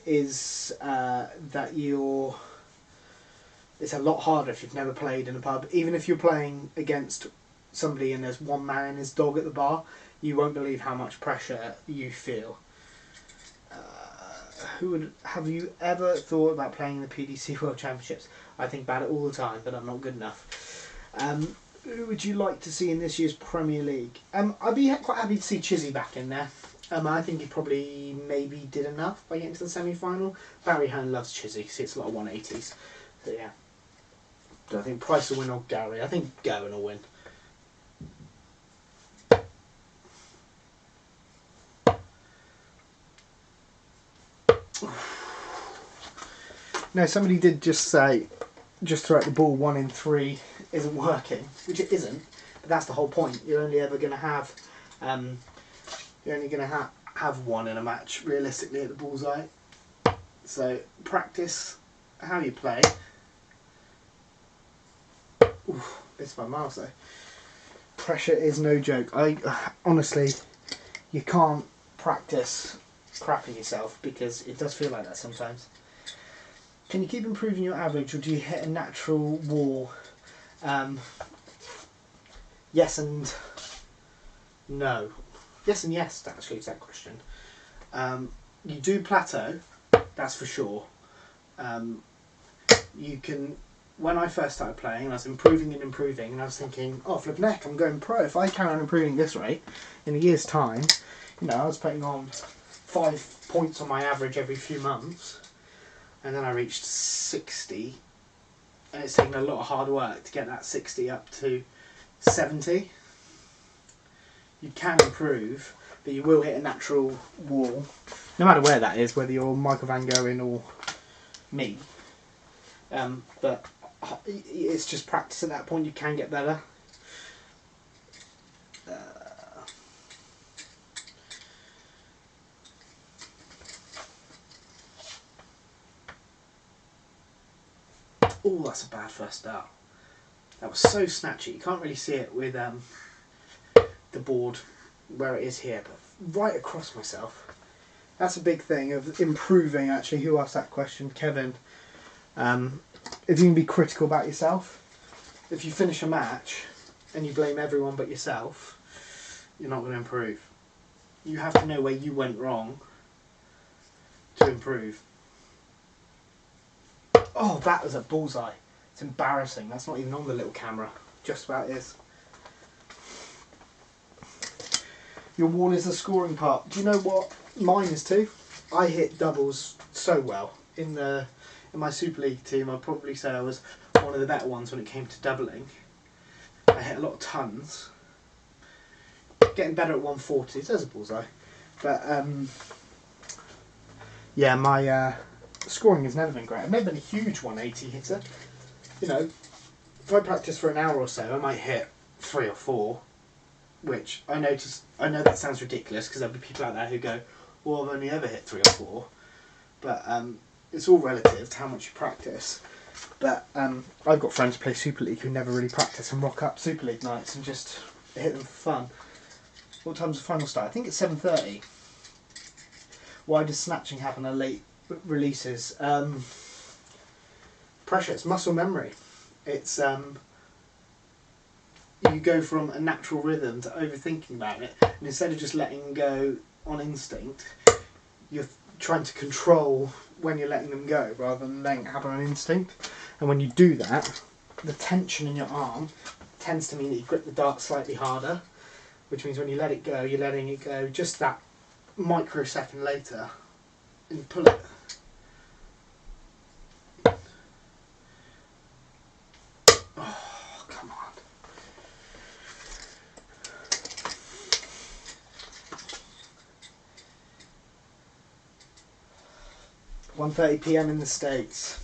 is that it's a lot harder if you've never played in a pub. Even if you're playing against somebody and there's one man and his dog at the bar, you won't believe how much pressure you feel. Have you ever thought about playing the PDC World Championships? I think about it all the time, but I'm not good enough. Who would you like to see in this year's Premier League? I'd be quite happy to see Chizzy back in there. I think he probably maybe did enough by getting to the semi-final. Barry Hearn loves Chizzy, see it's a lot of 180s. So yeah. Do I think Price will win or Gary? I think Gowan will win. No, somebody did just say, just throw out the ball 1 in 3 isn't working, which it isn't. But that's the whole point. You're only ever going to have, have one in a match realistically at the bullseye. So practice how you play. Oof, it's my mouse though. Pressure is no joke. Honestly, you can't practice crapping yourself because it does feel like that sometimes. Can you keep improving your average, or do you hit a natural wall? Yes and no. Yes and yes, actually, to that question. You do plateau, that's for sure. You can. When I first started playing, I was improving and improving, and I was thinking, oh, flip neck, I'm going pro. If I carry on improving this rate, in a year's time, I was putting on 5 points on my average every few months. And then I reached 60, and it's taken a lot of hard work to get that 60 up to 70. You can improve, but you will hit a natural wall, no matter where that is, whether you're Michael Van Gogh or me. But it's just practice at that point. You can get better. Oh, that's a bad first start. That was so snatchy. You can't really see it with the board where it is here, but right across myself. That's a big thing of improving, actually. Who asked that question? Kevin. If you can be critical about yourself, if you finish a match and you blame everyone but yourself, you're not going to improve. You have to know where you went wrong to improve. Oh, that was a bullseye. It's embarrassing. That's not even on the little camera. Just about is. Your wall is the scoring part. Do you know what mine is too? I hit doubles so well. In my Super League team, I'd probably say I was one of the better ones when it came to doubling. I hit a lot of tons. Getting better at 140s. There's a bullseye. But yeah, my scoring has never been great. I've never been a huge 180 hitter. You know, if I practice for an hour or so, I might hit 3 or 4, which I know that sounds ridiculous because there'll be people out there who go, well, I've only ever hit 3 or 4. But it's all relative to how much you practice. But I've got friends who play Super League who never really practice and rock up Super League nights and just hit them for fun. What time's the final start? I think it's 7:30. Why does snatching happen at late releases? Pressure. It's muscle memory. It's you go from a natural rhythm to overthinking about it, and instead of just letting go on instinct, you're trying to control when you're letting them go rather than letting it happen on instinct. And when you do that, the tension in your arm tends to mean that you grip the dart slightly harder, which means when you let it go, you're letting it go just that microsecond later, and you pull it. Oh, come on. £1:30 PM in the States.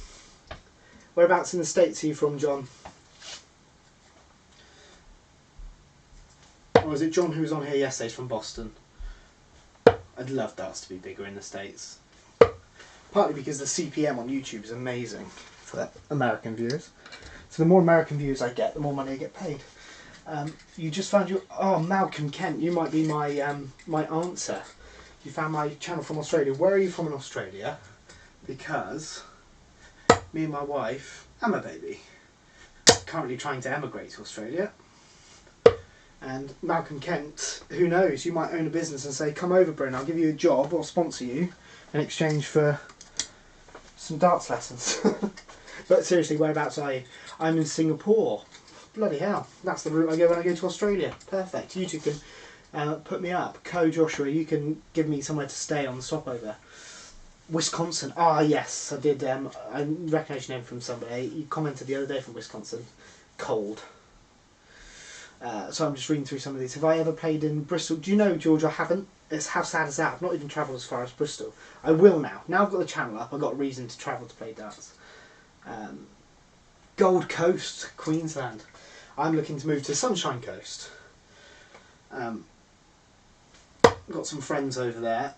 Whereabouts in the States are you from, John? Or is it John who was on here yesterday from Boston? I'd love darts to be bigger in the States. Partly because the CPM on YouTube is amazing for American viewers. So the more American views I get, the more money I get paid. You just found your... Oh, Malcolm Kent, you might be my my answer. You found my channel from Australia. Where are you from in Australia? Because me and my wife and my baby are currently trying to emigrate to Australia. And Malcolm Kent, who knows, you might own a business and say, come over, Bryn, I'll give you a job or sponsor you in exchange for some darts lessons. But seriously, whereabouts are you? I'm in Singapore. Bloody hell, that's the route I go when I go to Australia. Perfect. You two can put me up. Joshua, you can give me somewhere to stay on the stopover. Wisconsin. Ah, yes, I did. I recognise your name from somebody. You commented the other day from Wisconsin. Cold. So I'm just reading through some of these. Have I ever played in Bristol? Do you know, George, I haven't. It's how sad is that? I've not even travelled as far as Bristol. I will now. Now I've got the channel up, I've got a reason to travel to play darts. Gold Coast, Queensland. I'm looking to move to Sunshine Coast. Got some friends over there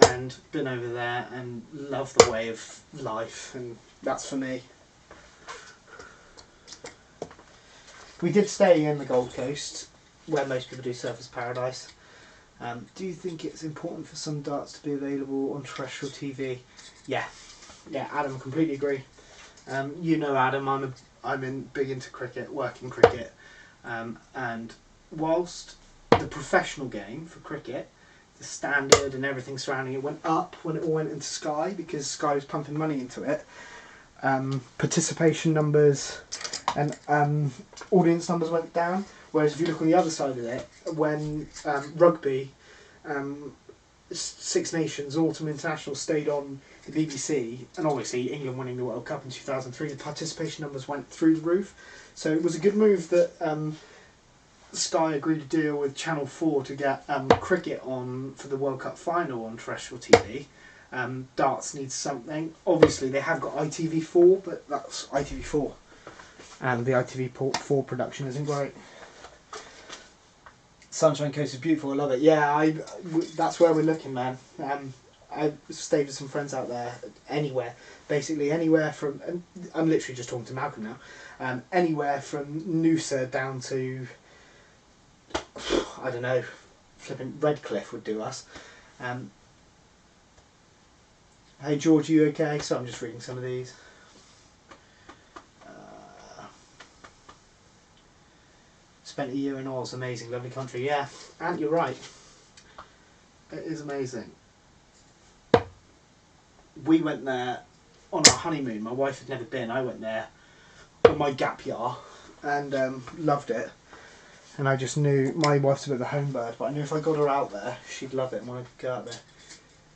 and been over there and love the way of life, and that's for me. We did stay in the Gold Coast, where most people do Surfers Paradise. Do you think it's important for some darts to be available on terrestrial TV? Yeah, Adam, completely agree. You know, Adam, I'm big into cricket, working cricket, and whilst the professional game for cricket, the standard and everything surrounding it went up when it all went into Sky, because Sky was pumping money into it, participation numbers and audience numbers went down. Whereas if you look on the other side of it, when rugby, Six Nations, Autumn International stayed on the BBC, and obviously England winning the World Cup in 2003, the participation numbers went through the roof. So it was a good move that Sky agreed a deal with Channel 4 to get cricket on for the World Cup final on terrestrial TV. Darts needs something. Obviously they have got ITV4, but that's ITV4. And the ITV4 production isn't great. Sunshine Coast is beautiful, I love it. Yeah, that's where we're looking, man. I stayed with some friends out there, anywhere. Basically anywhere from, and I'm literally just talking to Malcolm now, anywhere from Noosa down to, I don't know, flipping Redcliffe would do us. Hey George, you okay? So I'm just reading some of these. Spent a year in Oz, amazing, lovely country. Yeah, and you're right. It is amazing. We went there on our honeymoon. My wife had never been. I went there on my gap year and loved it. And I just knew, my wife's a bit of a home bird, but I knew if I got her out there, she'd love it and want to go out there.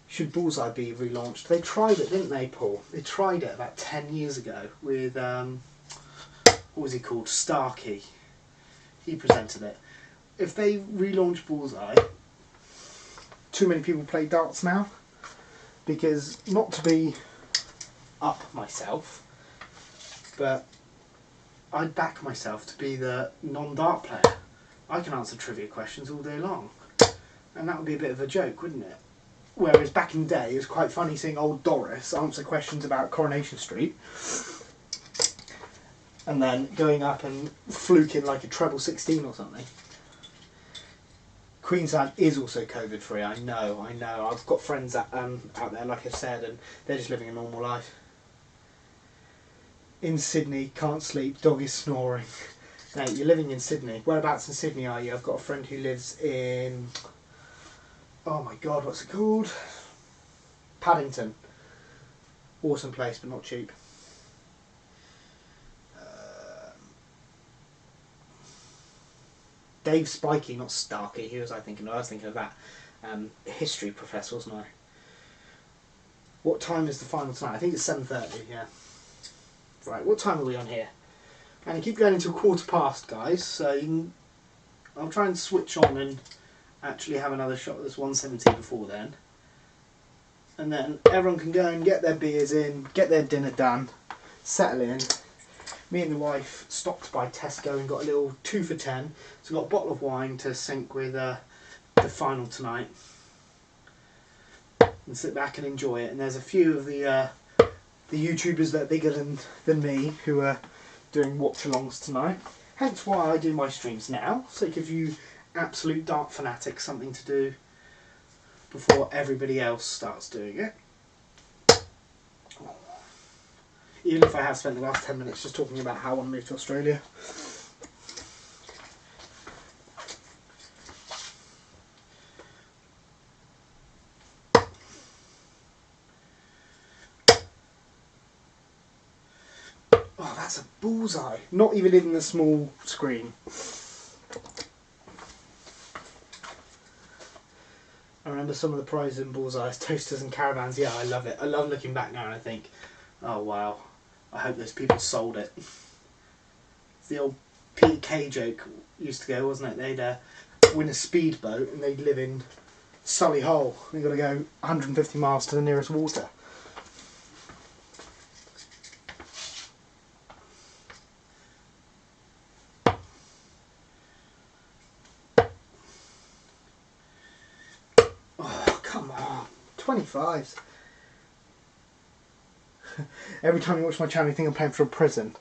Should Bullseye be relaunched? They tried it, didn't they, Paul? They tried it about 10 years ago with, what was he called? Starkey. He presented it. If they relaunch Bullseye, too many people play darts now. Because, not to be up myself, but I'd back myself to be the non-dart player. I can answer trivia questions all day long. And that would be a bit of a joke, wouldn't it? Whereas back in the day, it was quite funny seeing old Doris answer questions about Coronation Street. And then going up and fluking like a treble 16 or something. Queensland is also COVID free, I know. I've got friends out there, like I've said, and they're just living a normal life. In Sydney, can't sleep, dog is snoring. Now, you're living in Sydney. Whereabouts in Sydney are you? I've got a friend who lives in, oh my god, what's it called? Paddington. Awesome place, but not cheap. Dave Spikey, not Starkey, who was I thinking of? I was thinking of that history professor, wasn't I? What time is the final tonight? I think it's 7:30, yeah. Right, what time are we on here? And I keep going into 1/4 past, guys, so you can, I'll try and switch on and actually have another shot at this 170 before then. And then everyone can go and get their beers in, get their dinner done, settle in. Me and the wife stopped by Tesco and got a little 2 for 10. So got a bottle of wine to sync with the final tonight. And sit back and enjoy it. And there's a few of the YouTubers that are bigger than me who are doing watch-alongs tonight. Hence why I do my streams now. So it gives you absolute dart fanatics something to do before everybody else starts doing it. Even if I have spent the last 10 minutes just talking about how I want to move to Australia. Oh, that's a bullseye. Not even in the small screen. I remember some of the prizes in bullseyes, toasters and caravans. Yeah, I love it. I love looking back now and I think, oh wow. I hope those people sold it. It's the old PK joke used to go, wasn't it? They'd win a speedboat and they'd live in Sully Hole. They've got to go 150 miles to the nearest water. Oh, come on. 25s. Every time you watch my channel you think I'm playing for a prison.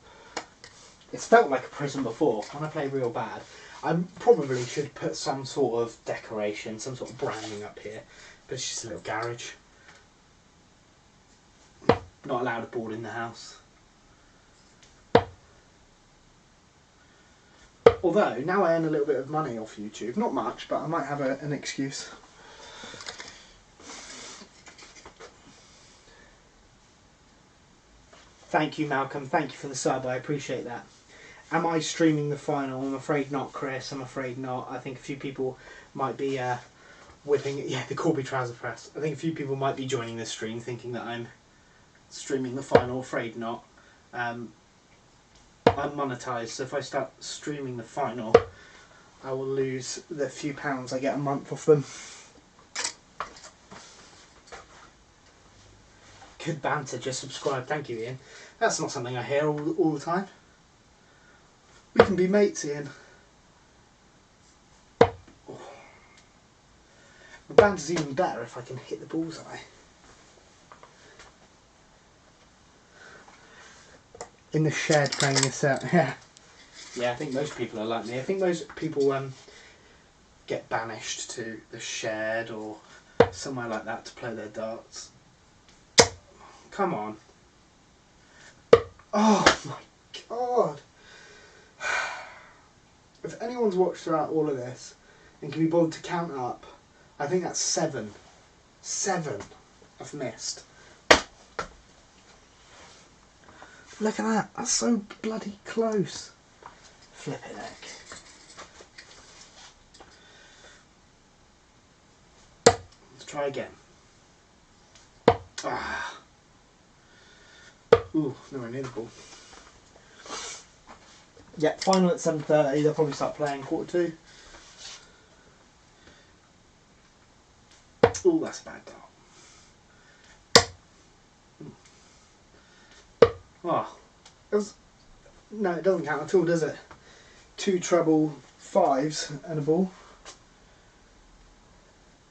It's felt like a prison before. When I play real bad, I probably should put some sort of decoration, some sort of branding up here. But it's just a little garage. Not allowed a board in the house. Although, now I earn a little bit of money off YouTube. Not much, but I might have an excuse. Thank you, Malcolm. Thank you for the sub. I appreciate that. Am I streaming the final? I'm afraid not, Chris. I'm afraid not. I think a few people might be whipping it. Yeah, the Corby Trouser Press. I think a few people might be joining this stream thinking that I'm streaming the final. Afraid not. I'm monetized, so if I start streaming the final, I will lose the few pounds I get a month off them. Good banter, just subscribe. Thank you, Ian. That's not something I hear all the time. We can be mates, Ian. Oh. The banter's even better if I can hit the bullseye. In the shed playing this out. Yeah. Yeah, I think most people are like me. I think most people get banished to the shed or somewhere like that to play their darts. Come on. Oh my god. If anyone's watched throughout all of this and can be bothered to count up, I think that's 7. 7 I've missed. Look at that. That's so bloody close. Flipping heck. Let's try again. Ah. Ooh, nowhere near the ball. Yeah, final at 7:30. They'll probably start playing 1:45. Ooh, that's a bad dart. Oh, no, it doesn't count at all, does it? 2 treble 5s and a ball.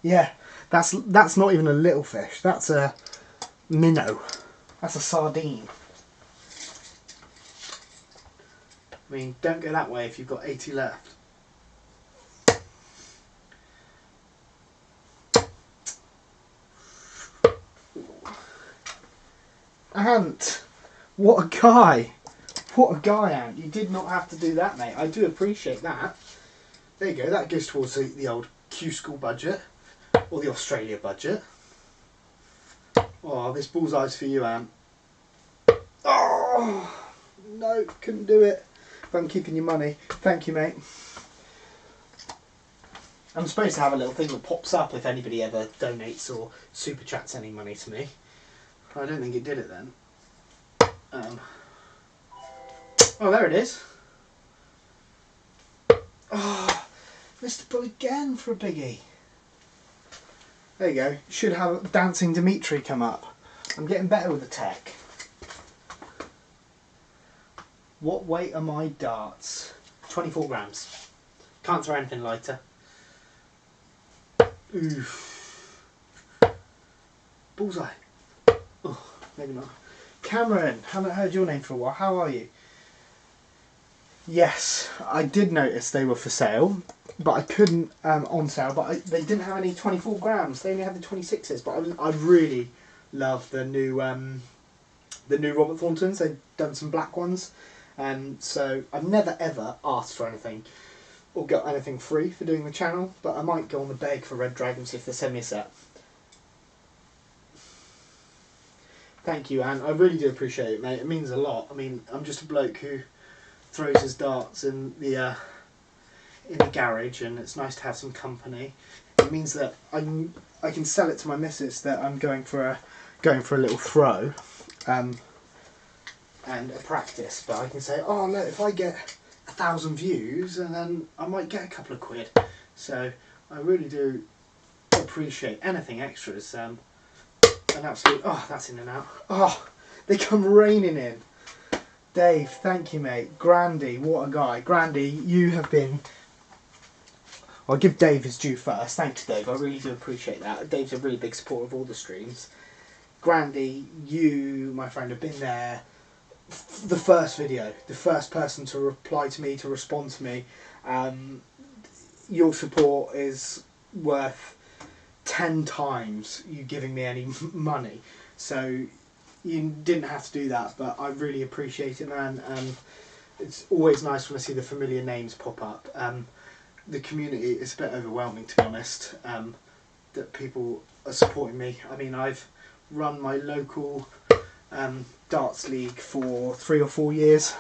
Yeah, that's not even a little fish. That's a minnow. That's a sardine. I mean, don't go that way if you've got 80 left. Ant! What a guy! What a guy, Ant. You did not have to do that, mate. I do appreciate that. There you go. That goes towards the old Q school budget. Or the Australia budget. Oh, this bullseye's for you, Ant. Oh! No, couldn't do it. But I'm keeping your money. Thank you, mate. I'm supposed to have a little thing that pops up if anybody ever donates or super chats any money to me. I don't think it did it then. Oh, there it is. Oh, missed the ball again for a biggie. There you go. Should have Dancing Dimitri come up. I'm getting better with the tech. What weight are my darts? 24 grams. Can't throw anything lighter. Oof. Bullseye. Oh, maybe not. Cameron, haven't heard your name for a while. How are you? Yes, I did notice they were for sale, but I couldn't on sale. But they didn't have any 24 grams. They only had the 26s. But I really love the new Robert Thorntons. They've done some black ones, and so I've never ever asked for anything or got anything free for doing the channel. But I might go on the beg for Red Dragons if they send me a set. Thank you, Anne. I really do appreciate it, mate. It means a lot. I mean, I'm just a bloke who throws his darts in the garage, and it's nice to have some company. It means that I can sell it to my missus that I'm going for a little throw, and a practice. But I can say, oh look, if I get 1,000 views, and then I might get a couple of quid. So I really do appreciate anything extras. An absolute, oh, that's in and out. Oh, they come raining in. Dave, thank you, mate. Grandy, what a guy. Grandy, you have been... I'll give Dave his due first. Thanks, Dave. I really do appreciate that. Dave's a really big supporter of all the streams. Grandy, you, my friend, have been there. The first video, the first person to reply to me, to respond to me. Your support is worth 10 times you giving me any money. So you didn't have to do that, but I really appreciate it, man. It's always nice when I see the familiar names pop up. The community is a bit overwhelming, to be honest, that people are supporting me. I mean, I've run my local darts league for 3 or 4 years.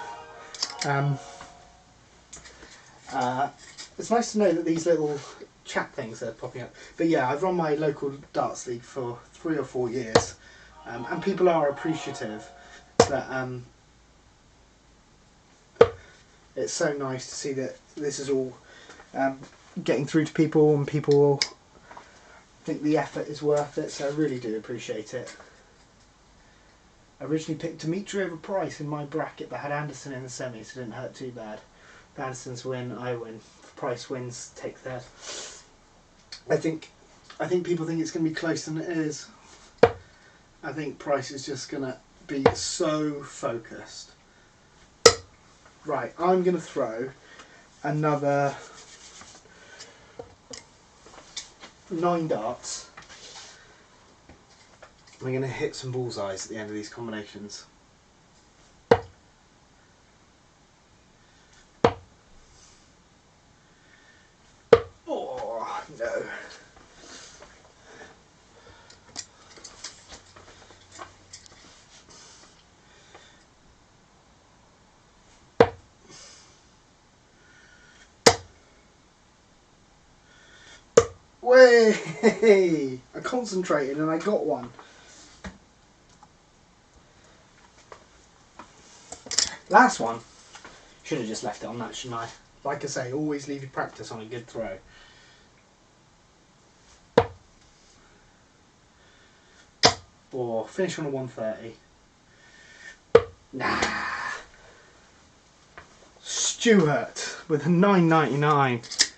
It's nice to know that these little chat things are popping up. But yeah, I've run my local darts league for 3 or 4 years, and people are appreciative. That it's so nice to see that this is all getting through to people, and people think the effort is worth it, so I really do appreciate it. I originally picked Dimitri over Price in my bracket, but had Anderson in the semi, so it didn't hurt too bad. If Anderson's win, I win. If Price wins, take third. I think people think it's going to be closer than it is. I think Price is just going to be so focused. Right, I'm going to throw another 9 darts. We're going to hit some bullseyes at the end of these combinations. Oh, no. Way! I concentrated and I got one. Last one. Should have just left it on that, shouldn't I? Like I say, always leave your practice on a good throw. Or finish on a 130. Nah. Stuart with a 9.99.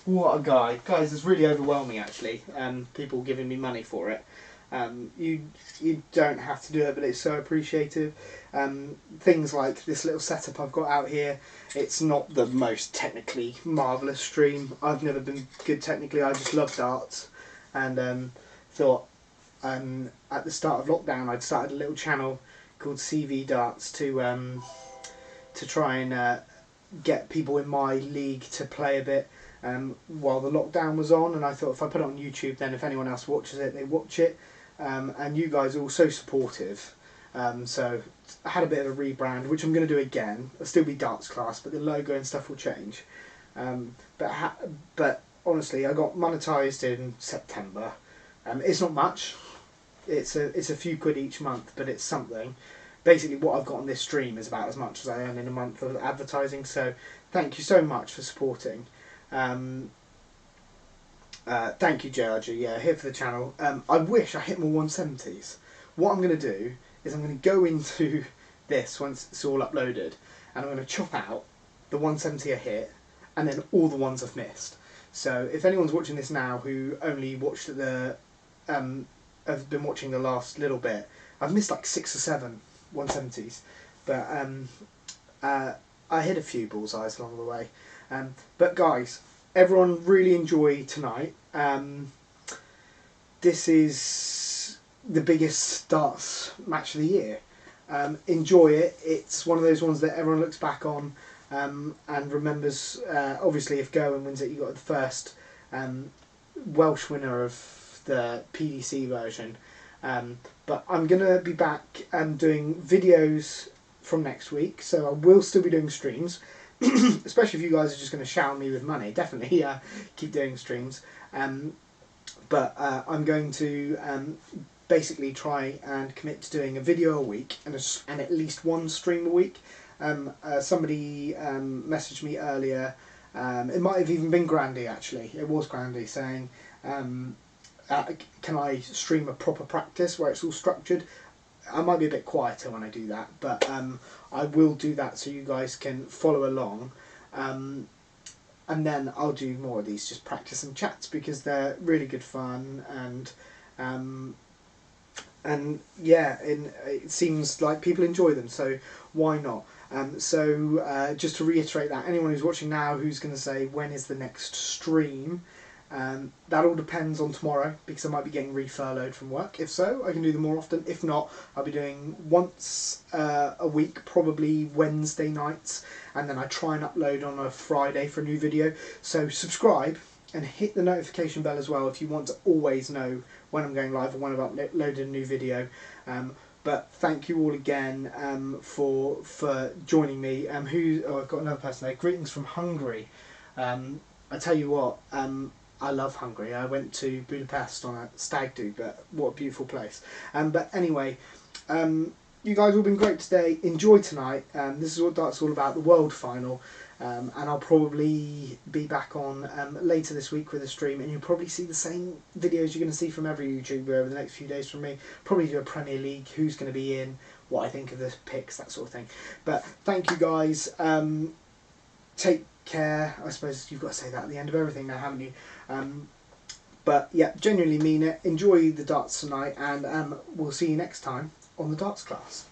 What a guy. Guys, it's really overwhelming actually. People giving me money for it. You don't have to do it, but it's so appreciated. Things like this little setup I've got out here, it's not the most technically marvellous stream. I've never been good technically, I just love darts. And thought at the start of lockdown I'd started a little channel called CV Darts to try and get people in my league to play a bit while the lockdown was on, and I thought if I put it on YouTube, then if anyone else watches it, they watch it. And you guys are all so supportive, so I had a bit of a rebrand, which I'm going to do again. It'll still be Darts Class, but the logo and stuff will change. But honestly, I got monetised in September. It's not much. It's a few quid each month, but it's something. Basically, what I've got on this stream is about as much as I earn in a month of advertising. So thank you so much for supporting. Thank you, JRG. Yeah, here for the channel. I wish I hit more 170s. What I'm going to do is I'm going to go into this once it's all uploaded, and I'm going to chop out the 170 I hit, and then all the ones I've missed. So if anyone's watching this now who only watched the, have been watching the last little bit, I've missed like 6 or 7 170s, but I hit a few bullseyes along the way. But guys, everyone really enjoy tonight. This is the biggest darts match of the year. Enjoy it. It's one of those ones that everyone looks back on and remembers. Obviously, if Gerwin wins it, you got the first Welsh winner of the PDC version. But I'm going to be back doing videos from next week, so I will still be doing streams. Especially if you guys are just going to shower me with money, definitely keep doing streams. But I'm going to basically try and commit to doing a video a week and at least one stream a week. Somebody messaged me earlier, it might have even been Grandy actually, it was Grandy, saying can I stream a proper practice where it's all structured? I might be a bit quieter when I do that, but I will do that so you guys can follow along. And then I'll do more of these, just practice and chats, because they're really good fun, and yeah, it seems like people enjoy them, so why not? Just to reiterate that, anyone who's watching now who's going to say, when is the next stream? That all depends on tomorrow, because I might be getting re-furloughed from work. If so, I can do them more often. If not, I'll be doing once a week, probably Wednesday nights, and then I try and upload on a Friday for a new video. So subscribe and hit the notification bell as well if you want to always know when I'm going live or when I've uploaded a new video. But thank you all again for joining me. I've got another person there. Greetings from Hungary. I tell you what, I love Hungary. I went to Budapest on a stag do, but what a beautiful place. But anyway, you guys have all been great today. Enjoy tonight. This is what darts is all about, the world final. And I'll probably be back on later this week with a stream, and you'll probably see the same videos you're going to see from every YouTuber over the next few days from me. Probably do a Premier League, who's going to be in, what I think of the picks, that sort of thing. But thank you guys. Take care. I suppose you've got to say that at the end of everything now, haven't you? But yeah, genuinely mean it. Enjoy the darts tonight, and we'll see you next time on the darts class.